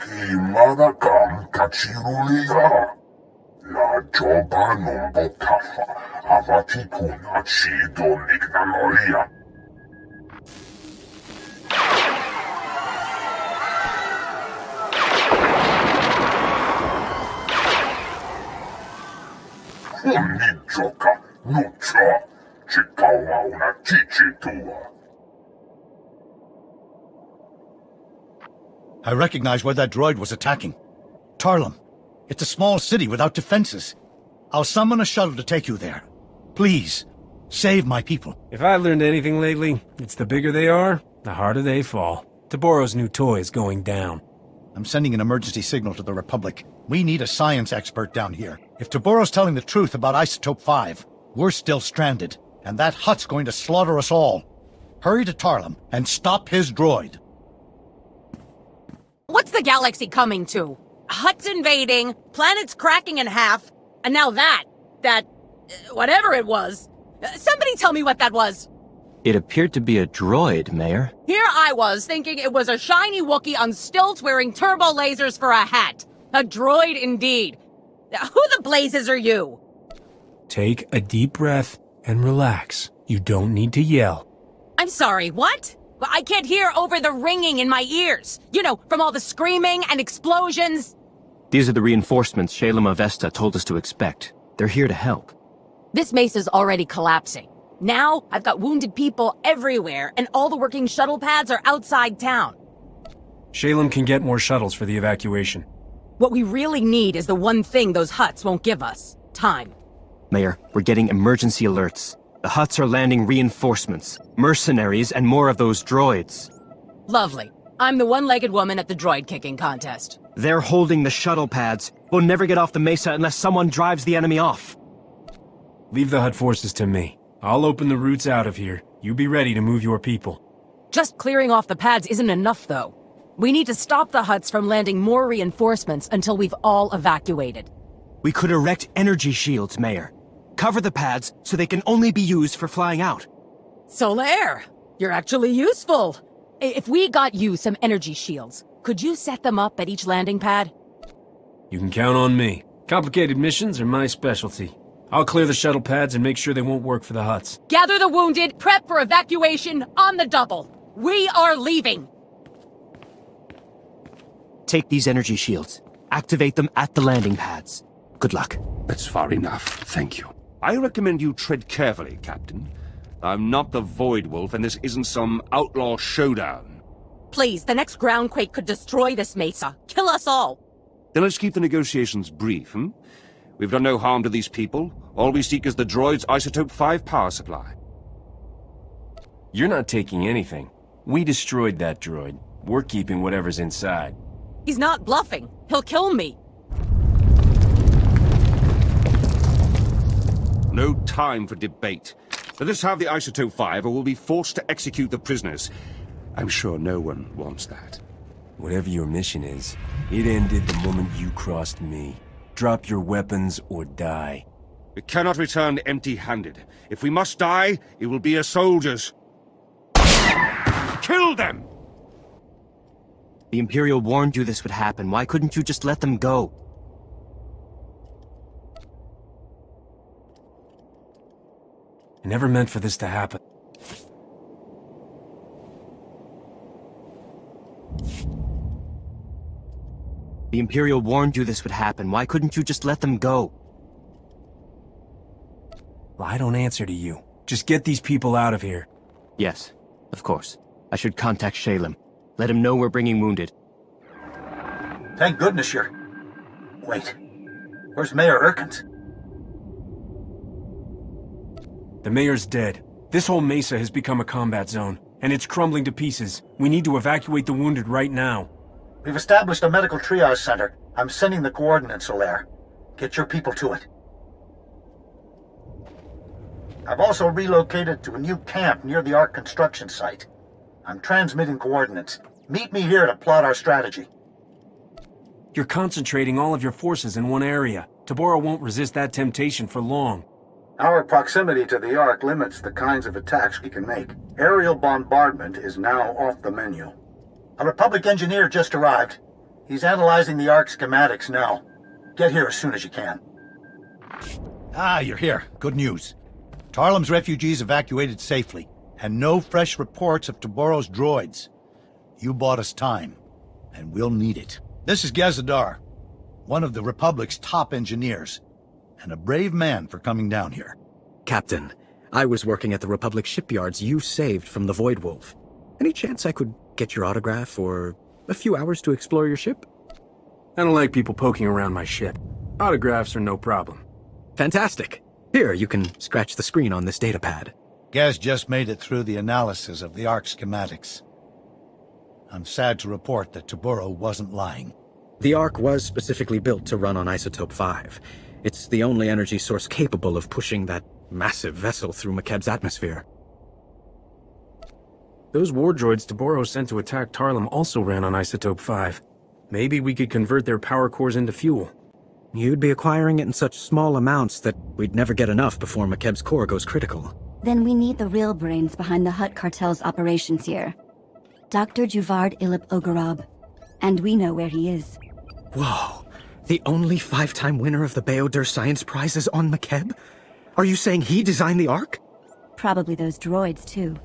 S8: I recognize where that droid was attacking. Tarlum. It's a small city without defenses. I'll summon a shuttle to take you there. Please, save my people.
S3: If I've learned anything lately, it's the bigger they are, the harder they fall. Taboro's new toy is going down.
S8: I'm sending an emergency signal to the Republic. We need a science expert down here. If Taboro's telling the truth about Isotope 5, we're still stranded, and that Hutt's going to slaughter us all. Hurry to Tarlum and stop his droid.
S20: What's the galaxy coming to? Hutt's invading, planets cracking in half, and now whatever it was. Somebody tell me what that was.
S19: It appeared to be a droid, Mayor.
S20: Here I was, thinking it was a shiny Wookiee on stilts wearing turbo lasers for a hat. A droid indeed. Who the blazes are you?
S3: Take a deep breath and relax. You don't need to yell.
S20: I'm sorry, what? I can't hear over the ringing in my ears. You know, from all the screaming and explosions.
S19: These are the reinforcements Shalem Avesta told us to expect. They're here to help.
S20: This mesa's already collapsing. Now, I've got wounded people everywhere, and all the working shuttle pads are outside town.
S3: Shalem can get more shuttles for the evacuation.
S20: What we really need is the one thing those Hutts won't give us. Time.
S19: Mayor, we're getting emergency alerts. The Hutts are landing reinforcements, mercenaries, and more of those droids.
S20: Lovely. I'm the one-legged woman at the droid kicking contest.
S19: They're holding the shuttle pads. We'll never get off the mesa unless someone drives the enemy off.
S3: Leave the Hutt forces to me. I'll open the routes out of here. You be ready to move your people.
S20: Just clearing off the pads isn't enough, though. We need to stop the Hutts from landing more reinforcements until we've all evacuated.
S19: We could erect energy shields, Mayor. Cover the pads so they can only be used for flying out.
S20: Solaire, you're actually useful. If we got you some energy shields, could you set them up at each landing pad?
S3: You can count on me. Complicated missions are my specialty. I'll clear the shuttle pads and make sure they won't work for the Hutts.
S20: Gather the wounded, prep for evacuation on the double. We are leaving.
S19: Take these energy shields. Activate them at the landing pads. Good luck.
S21: That's far enough, thank you. I recommend you tread carefully, Captain. I'm not the Void Wolf, and this isn't some outlaw showdown.
S20: Please, the next groundquake could destroy this mesa. Kill us all.
S21: Then let's keep the negotiations brief, We've done no harm to these people. All we seek is the droid's Isotope 5 power supply.
S3: You're not taking anything. We destroyed that droid. We're keeping whatever's inside.
S20: He's not bluffing. He'll kill me.
S21: No time for debate. Let us have the Isotope 5 or we'll be forced to execute the prisoners. I'm sure no one wants that.
S3: Whatever your mission is, it ended the moment you crossed me. Drop your weapons or die.
S21: We cannot return empty-handed. If we must die, it will be as soldiers. Kill them!
S19: The Imperial warned you this would happen. Why couldn't you just let them go?
S3: I never meant for this to happen.
S19: The Imperial warned you this would happen. Why couldn't you just let them go?
S3: Well, I don't answer to you. Just get these people out of here.
S19: Yes, of course. I should contact Shalem. Let him know we're bringing wounded.
S17: Thank goodness you're... Wait. Where's Mayor Erkins?
S3: The mayor's dead. This whole mesa has become a combat zone, and it's crumbling to pieces. We need to evacuate the wounded right now.
S17: We've established a medical triage center. I'm sending the coordinates there. Get your people to it. I've also relocated to a new camp near the Ark construction site. I'm transmitting coordinates. Meet me here to plot our strategy.
S3: You're concentrating all of your forces in one area. Tabora won't resist that temptation for long.
S17: Our proximity to the Ark limits the kinds of attacks we can make. Aerial bombardment is now off the menu. A Republic engineer just arrived. He's analyzing the Ark schematics now. Get here as soon as you can.
S8: Ah, you're here. Good news. Tarlem's refugees evacuated safely, and no fresh reports of Taboro's droids. You bought us time, and we'll need it. This is Gazadar, one of the Republic's top engineers, and a brave man for coming down here.
S10: Captain, I was working at the Republic shipyards you saved from the Void Wolf. Any chance I could get your autograph or a few hours to explore your ship?
S3: I don't like people poking around my ship. Autographs are no problem.
S10: Fantastic. Here, you can scratch the screen on this datapad.
S8: Gaz just made it through the analysis of the Ark schematics. I'm sad to report that Taboro wasn't lying.
S10: The Ark was specifically built to run on Isotope 5. It's the only energy source capable of pushing that massive vessel through Makeb's atmosphere.
S3: Those war droids Taboro sent to attack Tarlem also ran on Isotope 5. Maybe we could convert their power cores into fuel.
S10: You'd be acquiring it in such small amounts that we'd never get enough before Makeb's core goes critical.
S13: Then we need the real brains behind the Hutt cartel's operations here. Dr. Juvard Ilip Ogorab. And we know where he is.
S10: Whoa. The only 5-time winner of the Bayodur Science Prize is on Makeb? Are you saying he designed the Ark?
S13: Probably those droids, too.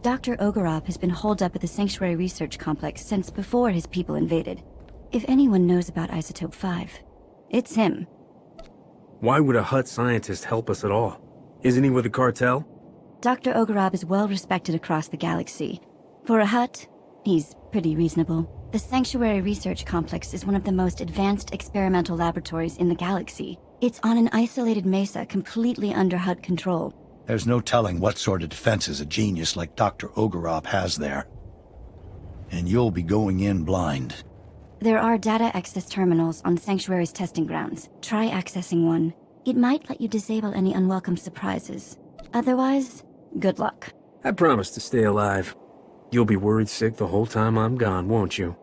S13: Dr. Ogorab has been holed up at the Sanctuary Research Complex since before his people invaded. If anyone knows about Isotope 5, it's him.
S3: Why would a Hutt scientist help us at all? Isn't he with the cartel?
S13: Dr. Ogorab is well respected across the galaxy. For a Hutt, he's pretty reasonable. The Sanctuary Research Complex is one of the most advanced experimental laboratories in the galaxy. It's on an isolated mesa completely under Hutt control.
S8: There's no telling what sort of defenses a genius like Dr. Ogorab has there. And you'll be going in blind.
S13: There are data access terminals on Sanctuary's testing grounds. Try accessing one. It might let you disable any unwelcome surprises. Otherwise, good luck.
S3: I promise to stay alive. You'll be worried sick the whole time I'm gone, won't you?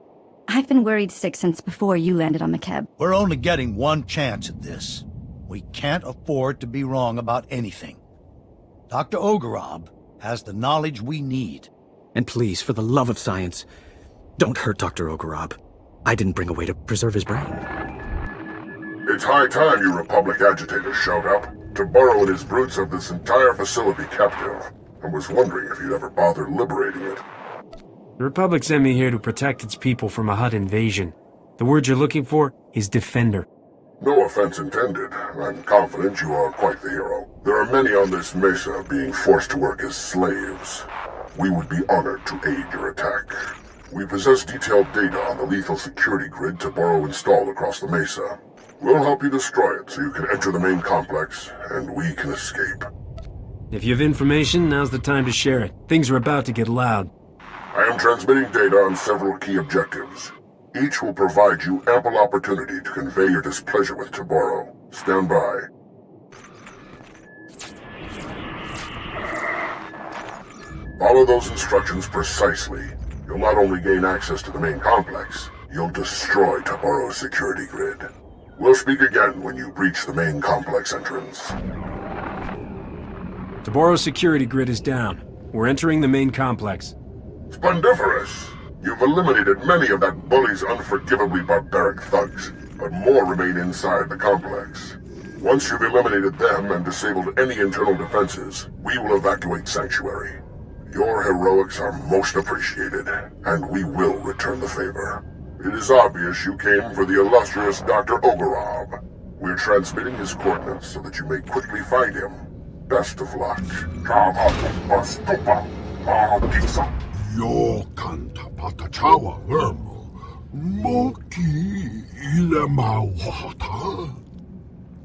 S13: I've been worried sick since before you landed on Makeb.
S8: We're only getting one chance at this. We can't afford to be wrong about anything. Dr. Ogorab has the knowledge we need.
S10: And please, for the love of science, don't hurt Dr. Ogorab. I didn't bring a way to preserve his brain.
S5: It's high time you Republic agitators showed up. Taboro and his brutes have this entire facility captive. I was wondering if you'd ever bother liberating it.
S3: The Republic sent me here to protect its people from a Hutt invasion. The word you're looking for is defender.
S5: No offense intended. I'm confident you are quite the hero. There are many on this mesa being forced to work as slaves. We would be honored to aid your attack. We possess detailed data on the lethal security grid Taboro installed across the mesa. We'll help you destroy it so you can enter the main complex, and we can escape.
S3: If you have information, now's the time to share it. Things are about to get loud.
S5: I am transmitting data on several key objectives. Each will provide you ample opportunity to convey your displeasure with Taboro. Stand by. Follow those instructions precisely. You'll not only gain access to the main complex, you'll destroy Taboro's security grid. We'll speak again when you breach the main complex entrance.
S3: Taboro's security grid is down. We're entering the main complex.
S5: Splendiferous! You've eliminated many of that bully's unforgivably barbaric thugs, but more remain inside the complex. Once you've eliminated them and disabled any internal defenses, we will evacuate Sanctuary. Your heroics are most appreciated, and we will return the favor. It is obvious you came for the illustrious Dr. Ogorov. We're transmitting his coordinates so that you may quickly find him. Best of luck.
S4: Yo canta patachawa vermo, moki ile mawata.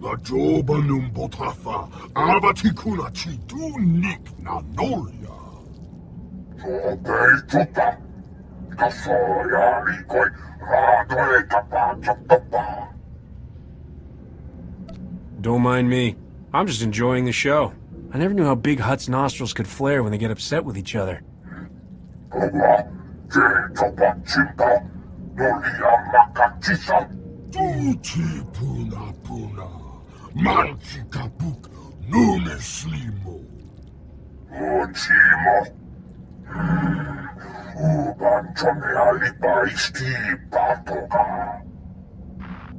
S4: La joba num botafa, abatikuna chitu nik na nolia. Jobe chupa, kasoya rikoi, radoe tapa chapapa.
S3: Don't mind me. I'm just enjoying the show. I never knew how big Hutt's nostrils could flare when they get upset with each other.
S4: Tuti puna puna, manki kapuk, nume slimo. Ochimo. Uban chome alipa isti patoka.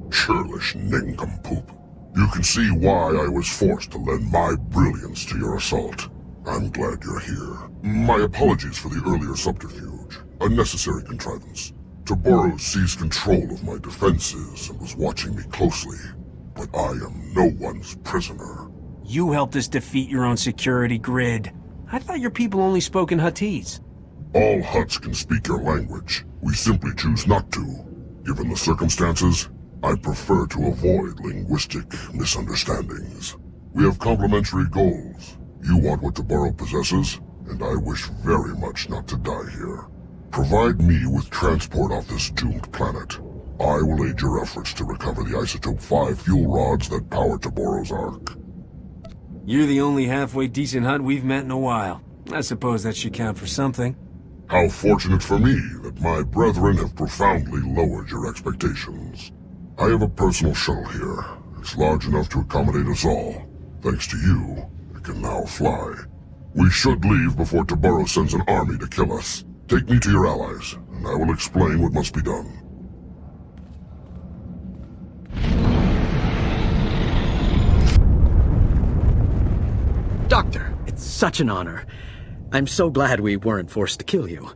S22: Churlish nincompoop. You can see why I was forced to lend my brilliance to your assault. I'm glad you're here. My apologies for the earlier subterfuge. A necessary contrivance. Taboro seized control of my defenses and was watching me closely. But I am no one's prisoner.
S3: You helped us defeat your own security grid. I thought your people only spoke in Huttese.
S22: All Hutts can speak your language. We simply choose not to. Given the circumstances, I prefer to avoid linguistic misunderstandings. We have complementary goals. You want what Taboro possesses, and I wish very much not to die here. Provide me with transport off this doomed planet. I will aid your efforts to recover the Isotope 5 fuel rods that power Taboro's Ark.
S3: You're the only halfway decent Hutt we've met in a while. I suppose that should count for something.
S22: How fortunate for me that my brethren have profoundly lowered your expectations. I have a personal shuttle here. It's large enough to accommodate us all. Thanks to you, it can now fly. We should leave before Taboro sends an army to kill us. Take me to your allies, and I will explain what must be done.
S10: Doctor, it's such an honor. I'm so glad we weren't forced to kill you.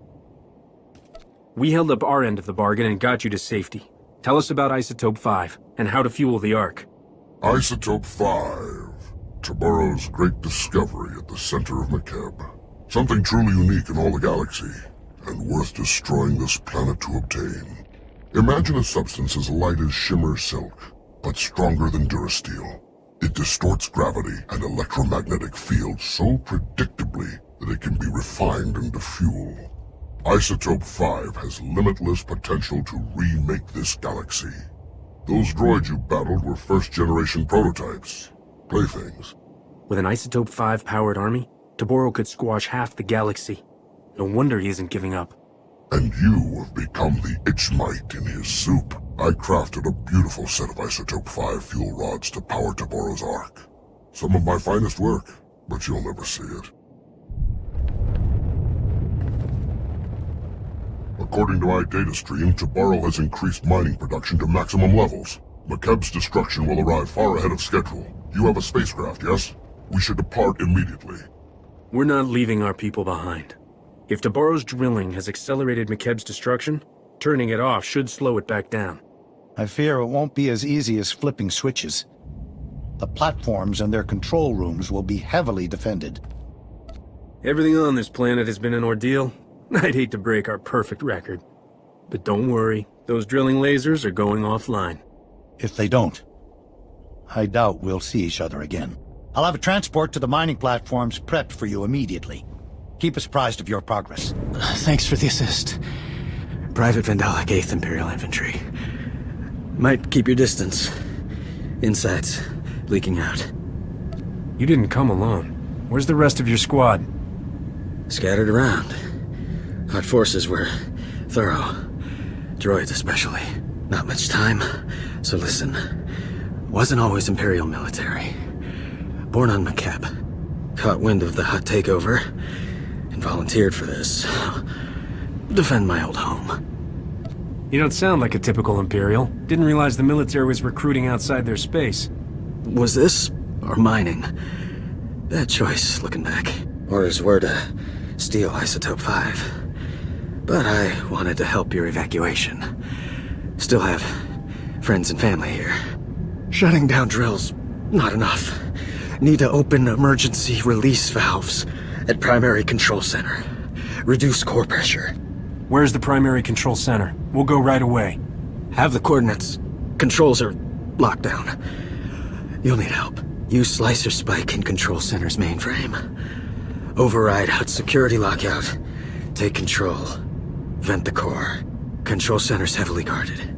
S3: We held up our end of the bargain and got you to safety. Tell us about Isotope 5, and how to fuel the Ark.
S22: Isotope 5. Taboro's great discovery at the center of Makeb. Something truly unique in all the galaxy, and worth destroying this planet to obtain. Imagine a substance as light as shimmer silk, but stronger than durasteel. It distorts gravity and electromagnetic fields so predictably that it can be refined into fuel. Isotope 5 has limitless potential to remake this galaxy. Those droids you battled were first-generation prototypes. Playthings.
S3: With an Isotope 5-powered army, Taboro could squash half the galaxy. No wonder he isn't giving up.
S22: And you have become the itch-mite in his soup. I crafted a beautiful set of Isotope 5 fuel rods to power Taboro's Ark. Some of my finest work, but you'll never see it. According to my data stream, Taboro has increased mining production to maximum levels. Makeb's destruction will arrive far ahead of schedule. You have a spacecraft, yes? We should depart immediately.
S3: We're not leaving our people behind. If Taboro's drilling has accelerated Makeb's destruction, turning it off should slow it back down.
S8: I fear it won't be as easy as flipping switches. The platforms and their control rooms will be heavily defended.
S3: Everything on this planet has been an ordeal. I'd hate to break our perfect record. But don't worry, those drilling lasers are going offline.
S8: If they don't, I doubt we'll see each other again. I'll have a transport to the mining platforms prepped for you immediately. Keep us apprised of your progress.
S10: Thanks for the assist. Private Vandalic 8th Imperial Infantry. Might keep your distance. Insides leaking out.
S3: You didn't come alone. Where's the rest of your squad?
S10: Scattered around. Hot forces were thorough. Droids especially. Not much time, so listen. Wasn't always Imperial military. Born on Makeb. Caught wind of the Hutt takeover, and volunteered for this. Defend my old home.
S3: You don't sound like a typical Imperial. Didn't realize the military was recruiting outside their space.
S10: Was this, or mining? Bad choice, looking back. Orders were to steal Isotope 5. But I wanted to help your evacuation. Still have friends and family here. Shutting down drills, not enough. Need to open emergency release valves at Primary Control Center. Reduce core pressure.
S3: Where's the Primary Control Center? We'll go right away.
S10: Have the coordinates. Controls are locked down. You'll need help. Use Slicer Spike in Control Center's mainframe. Override Hutt security lockout. Take control. Vent the core. Control Center's heavily guarded.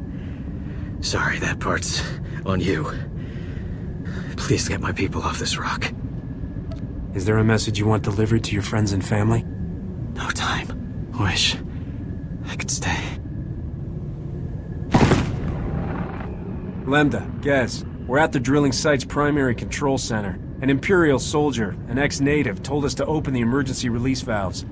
S10: Sorry, that part's on you. Please get my people off this rock.
S3: Is there a message you want delivered to your friends and family?
S10: No time. Wish I could stay.
S3: Lambda, Gaz, we're at the drilling site's primary control center. An Imperial soldier, an ex-native, told us to open the emergency release valves.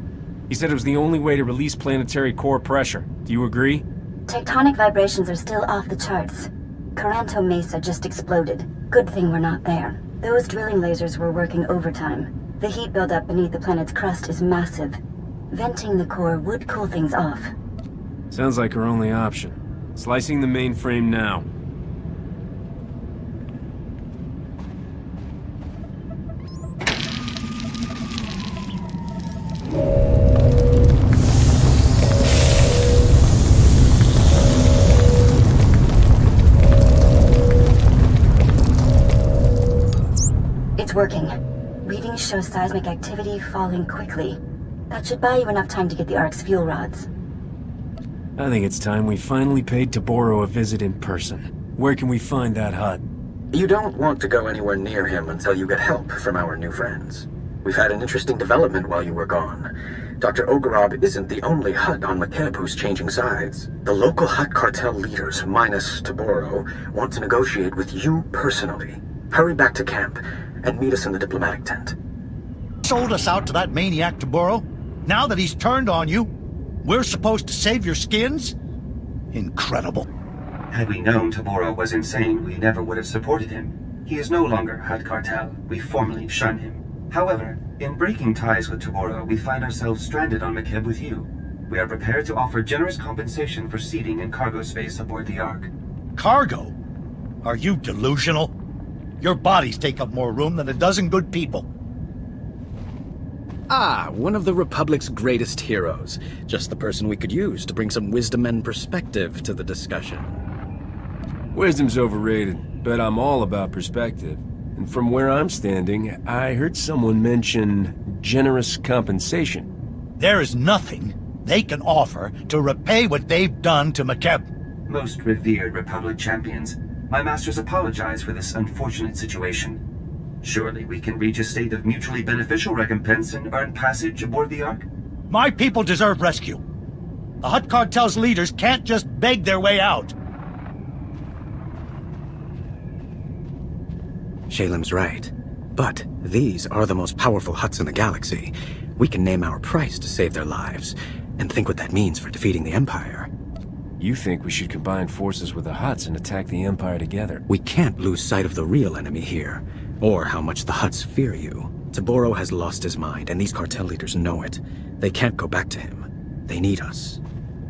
S3: He said it was the only way to release planetary core pressure. Do you agree?
S12: Tectonic vibrations are still off the charts. Coranto Mesa just exploded. Good thing we're not there. Those drilling lasers were working overtime. The heat buildup beneath the planet's crust is massive. Venting the core would cool things off.
S3: Sounds like our only option. Slicing the mainframe now.
S12: It's working. Readings show seismic activity falling quickly. That should buy you enough time to get the Ark's fuel rods.
S3: I think it's time we finally paid Taboro a visit in person. Where can we find that Hutt?
S10: You don't want to go anywhere near him until you get help from our new friends. We've had an interesting development while you were gone. Dr. Ogorob isn't the only Hutt on Makeb who's changing sides. The local Hutt cartel leaders, minus Taboro, want to negotiate with you personally. Hurry back to camp and meet us in the diplomatic tent.
S8: Sold us out to that maniac Taboro? Now that he's turned on you, we're supposed to save your skins? Incredible.
S15: Had we known Taboro was insane, we never would have supported him. He is no longer Hutt Cartel. We formally shun him. However, in breaking ties with Taboro, we find ourselves stranded on Makeb with you. We are prepared to offer generous compensation for seating and cargo space aboard the Ark.
S8: Cargo? Are you delusional? Your bodies take up more room than a dozen good people.
S10: Ah, one of the Republic's greatest heroes. Just the person we could use to bring some wisdom and perspective to the discussion.
S3: Wisdom's overrated, but I'm all about perspective. And from where I'm standing, I heard someone mention generous compensation.
S8: There is nothing they can offer to repay what they've done to Makeb.
S15: Most revered Republic champions, my masters apologize for this unfortunate situation. Surely we can reach a state of mutually beneficial recompense and earn passage aboard the Ark?
S8: My people deserve rescue. The Hutt Cartel's leaders can't just beg their way out.
S10: Shalem's right. But these are the most powerful Hutts in the galaxy. We can name our price to save their lives, and think what that means for defeating the Empire.
S3: You think we should combine forces with the Hutts and attack the Empire together?
S10: We can't lose sight of the real enemy here, or how much the Hutts fear you. Taboro has lost his mind, and these cartel leaders know it. They can't go back to him. They need us.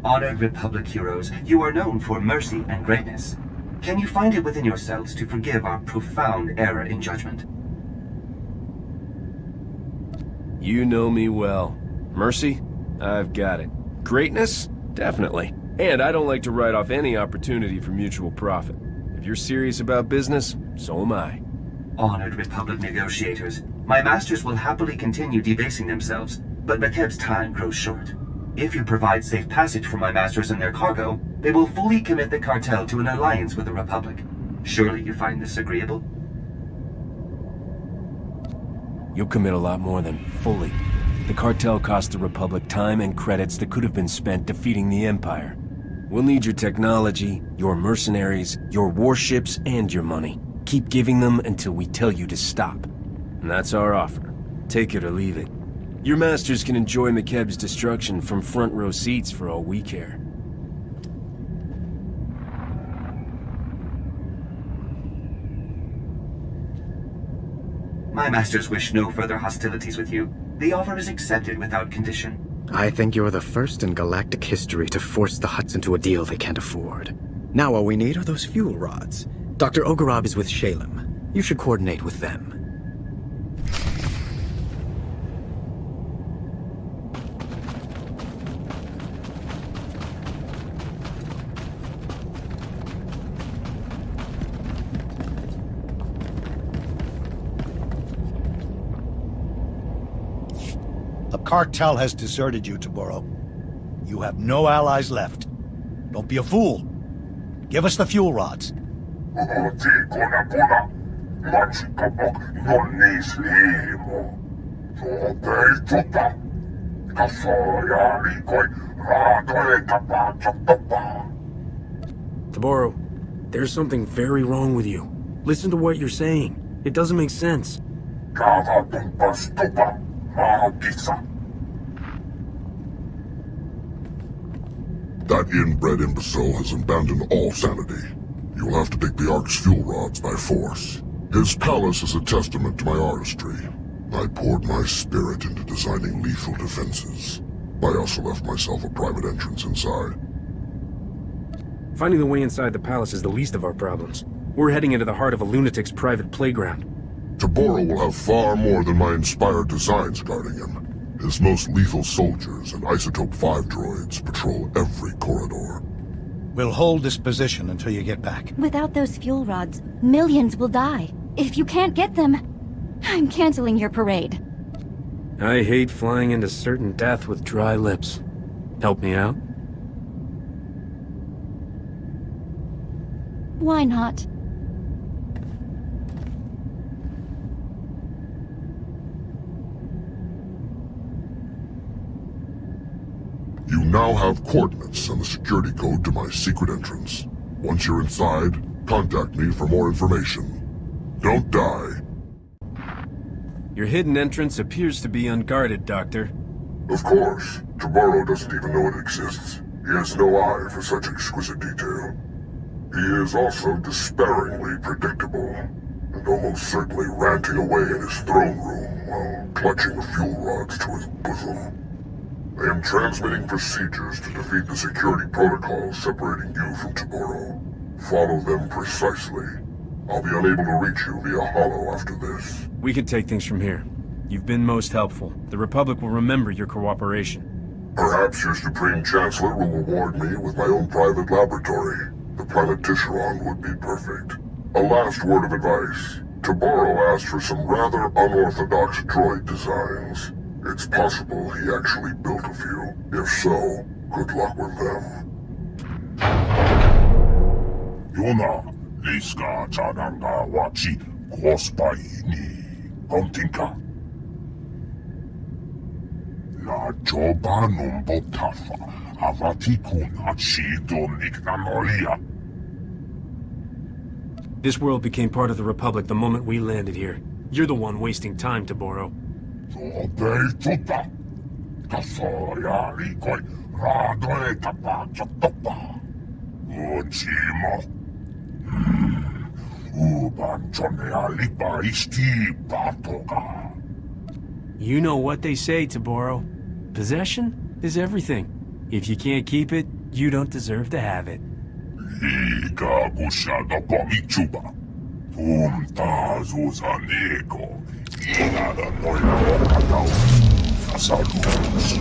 S15: Honored Republic heroes, you are known for mercy and greatness. Can you find it within yourselves to forgive our profound error in judgment?
S3: You know me well. Mercy? I've got it. Greatness? Definitely. And I don't like to write off any opportunity for mutual profit. If you're serious about business, so am I.
S15: honored Republic negotiators. My masters will happily continue debasing themselves, but Makeb's time grows short. If you provide safe passage for my masters and their cargo, they will fully commit the cartel to an alliance with the Republic. Surely you find this agreeable?
S3: You'll commit a lot more than fully. The cartel cost the Republic time and credits that could have been spent defeating the Empire. We'll need your technology, your mercenaries, your warships, and your money. Keep giving them until we tell you to stop. And that's our offer. Take it or leave it. Your masters can enjoy Makeb's destruction from front row seats for all we care.
S15: My masters wish no further hostilities with you. The offer is accepted without condition.
S10: I think you're the first in galactic history to force the Hutts into a deal they can't afford. Now all we need are those fuel rods. Dr. Ogorov is with Shalem. You should coordinate with them.
S8: The cartel has deserted you, Taboro. You have no allies left. Don't be a fool. Give us the fuel rods.
S3: Taboro, there's something very wrong with you. Listen to what you're saying. It doesn't make sense.
S22: That inbred imbecile has abandoned all sanity. You will have to take the Ark's fuel rods by force. His palace is a testament to my artistry. I poured my spirit into designing lethal defenses. I also left myself a private entrance inside.
S3: Finding the way inside the palace is the least of our problems. We're heading into the heart of a lunatic's private playground.
S22: Taboro will have far more than my inspired designs guarding him. His most lethal soldiers and Isotope 5 droids patrol every corridor.
S8: We'll hold this position until you get back.
S13: Without those fuel rods, millions will die. If you can't get them, I'm canceling your parade.
S3: I hate flying into certain death with dry lips. Help me out?
S13: Why not?
S22: You now have coordinates and the security code to my secret entrance. Once you're inside, contact me for more information. Don't die.
S3: Your hidden entrance appears to be unguarded, Doctor.
S22: Of course. Taboro doesn't even know it exists. He has no eye for such exquisite detail. He is also despairingly predictable, and almost certainly ranting away in his throne room while clutching the fuel rods to his bosom. I am transmitting procedures to defeat the security protocols separating you from Taboro. Follow them precisely. I'll be unable to reach you via holo after this.
S3: We can take things from here. You've been most helpful. The Republic will remember your cooperation.
S22: Perhaps your Supreme Chancellor will reward me with my own private laboratory. The planet Tisharon would be perfect. A last word of advice. Taboro asked for some rather unorthodox droid designs. It's possible he actually built a few. If so, good luck with them.
S4: Yona, Liska Chananga Wachi, Kospaini, Kontinka. La Jobanum Botafa, Avatikuna Chidon Ignanolia.
S3: This world became part of the Republic the moment we landed here. You're the one wasting time, Taboro.
S4: Obeituta, Kasoya Rikoi, Radoeta Pachatopa, Uchimo. Ubanchonea Lipa Isti Patoka.
S3: You know what they say, Taboro. Possession is everything. If you can't keep it, you don't deserve to have it.
S4: Ika Gushada Pomichuba. Punta Zuzaneko. Inada Noia Okadao. Saludos.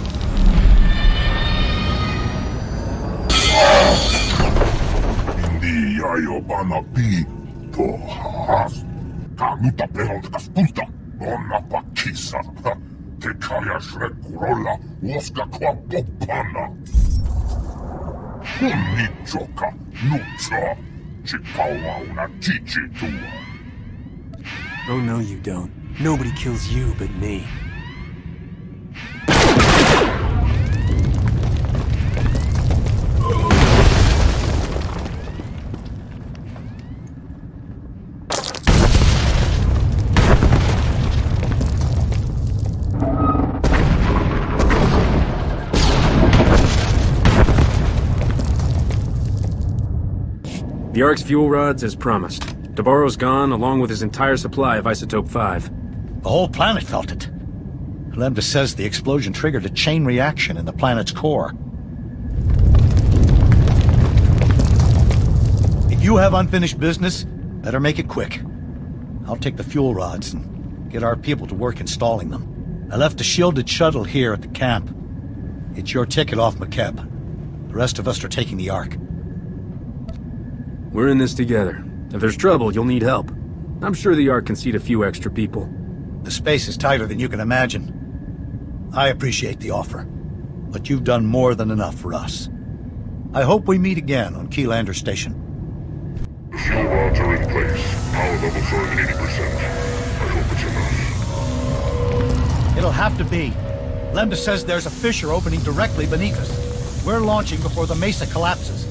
S4: Indi Yayobana Pi. Tohas. Kanuta pelotakas puta. Onna pakissa. Te kaya shrekkurolla. Uoska kwa popana. Nitsoka. Nutsa. Chikawa una chichi tua.
S3: Oh no you don't. Nobody kills you but me. The Ark's fuel rods as promised. Tabaro's gone, along with his entire supply of Isotope 5.
S8: The whole planet felt it. Lambda says the explosion triggered a chain reaction in the planet's core. If you have unfinished business, better make it quick. I'll take the fuel rods and get our people to work installing them. I left a shielded shuttle here at the camp. It's your ticket off Makeb. The rest of us are taking the Ark.
S3: We're in this together. If there's trouble, you'll need help. I'm sure the Ark can seat a few extra people.
S8: The space is tighter than you can imagine. I appreciate the offer, but you've done more than enough for us. I hope we meet again on Keylander Station.
S22: The fuel rods are in place. Power levels are at 80%. I hope it's enough.
S8: It'll have to be. Lambda says there's a fissure opening directly beneath us. We're launching before the mesa collapses.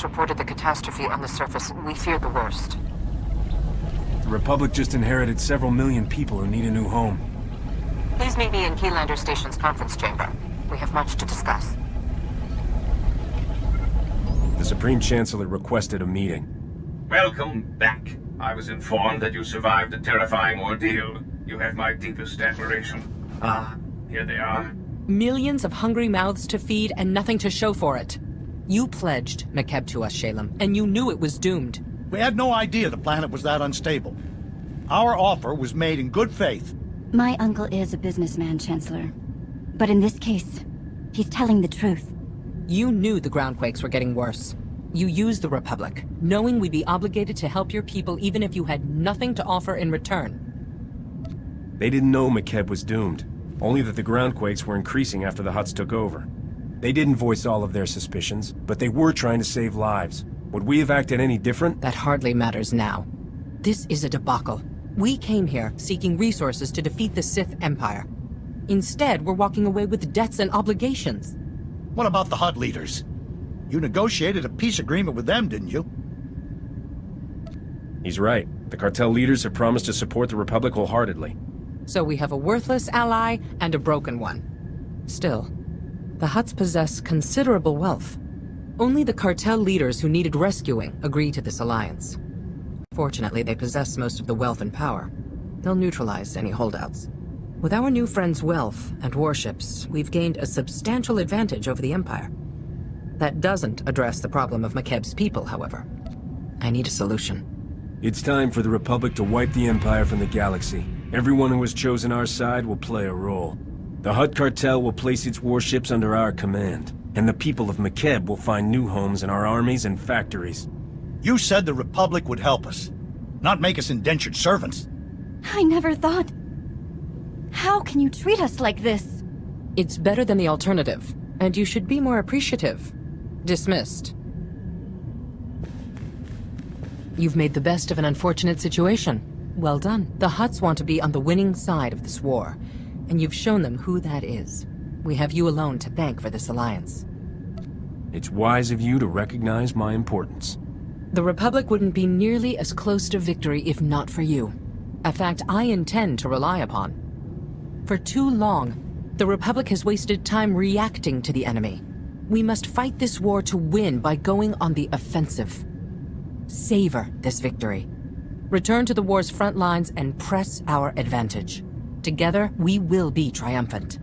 S2: Reported the catastrophe on the surface. We feared the worst.
S3: The Republic just inherited several million people who need a new home.
S2: Please meet me in Keylander Station's conference chamber. We have much to discuss.
S3: The Supreme Chancellor requested a meeting.
S6: Welcome back. I was informed that you survived a terrifying ordeal. You have my deepest admiration. Ah, here they are.
S20: Millions of hungry mouths to feed and nothing to show for it. You pledged Makeb to us, Shalem, and you knew it was doomed.
S8: We had no idea the planet was that unstable. Our offer was made in good faith.
S13: My uncle is a businessman, Chancellor. But in this case, he's telling the truth.
S20: You knew the groundquakes were getting worse. You used the Republic, knowing we'd be obligated to help your people even if you had nothing to offer in return.
S3: They didn't know Makeb was doomed, only that the groundquakes were increasing after the Hutts took over. They didn't voice all of their suspicions, but they were trying to save lives. Would we have acted any different?
S20: That hardly matters now. This is a debacle. We came here seeking resources to defeat the Sith Empire. Instead, we're walking away with debts and obligations.
S8: What about the Hutt leaders? You negotiated a peace agreement with them, didn't you?
S3: He's right. The cartel leaders have promised to support the Republic wholeheartedly.
S20: So we have a worthless ally and a broken one. Still, the Hutts possess considerable wealth. Only the cartel leaders who needed rescuing agree to this alliance. Fortunately, they possess most of the wealth and power. They'll neutralize any holdouts. With our new friends' wealth and warships, we've gained a substantial advantage over the Empire. That doesn't address the problem of Makeb's people, however. I need a solution.
S3: It's time for the Republic to wipe the Empire from the galaxy. Everyone who has chosen our side will play a role. The Hutt cartel will place its warships under our command, and the people of Makeb will find new homes in our armies and factories.
S8: You said the Republic would help us, not make us indentured servants.
S13: I never thought... How can you treat us like this?
S20: It's better than the alternative, and you should be more appreciative. Dismissed. You've made the best of an unfortunate situation. Well done. The Hutts want to be on the winning side of this war, and you've shown them who that is. We have you alone to thank for this alliance.
S3: It's wise of you to recognize my importance.
S20: The Republic wouldn't be nearly as close to victory if not for you. a fact I intend to rely upon. For too long, the Republic has wasted time reacting to the enemy. We must fight this war to win by going on the offensive. Savor this victory. Return to the war's front lines and press our advantage. Together, we will be triumphant.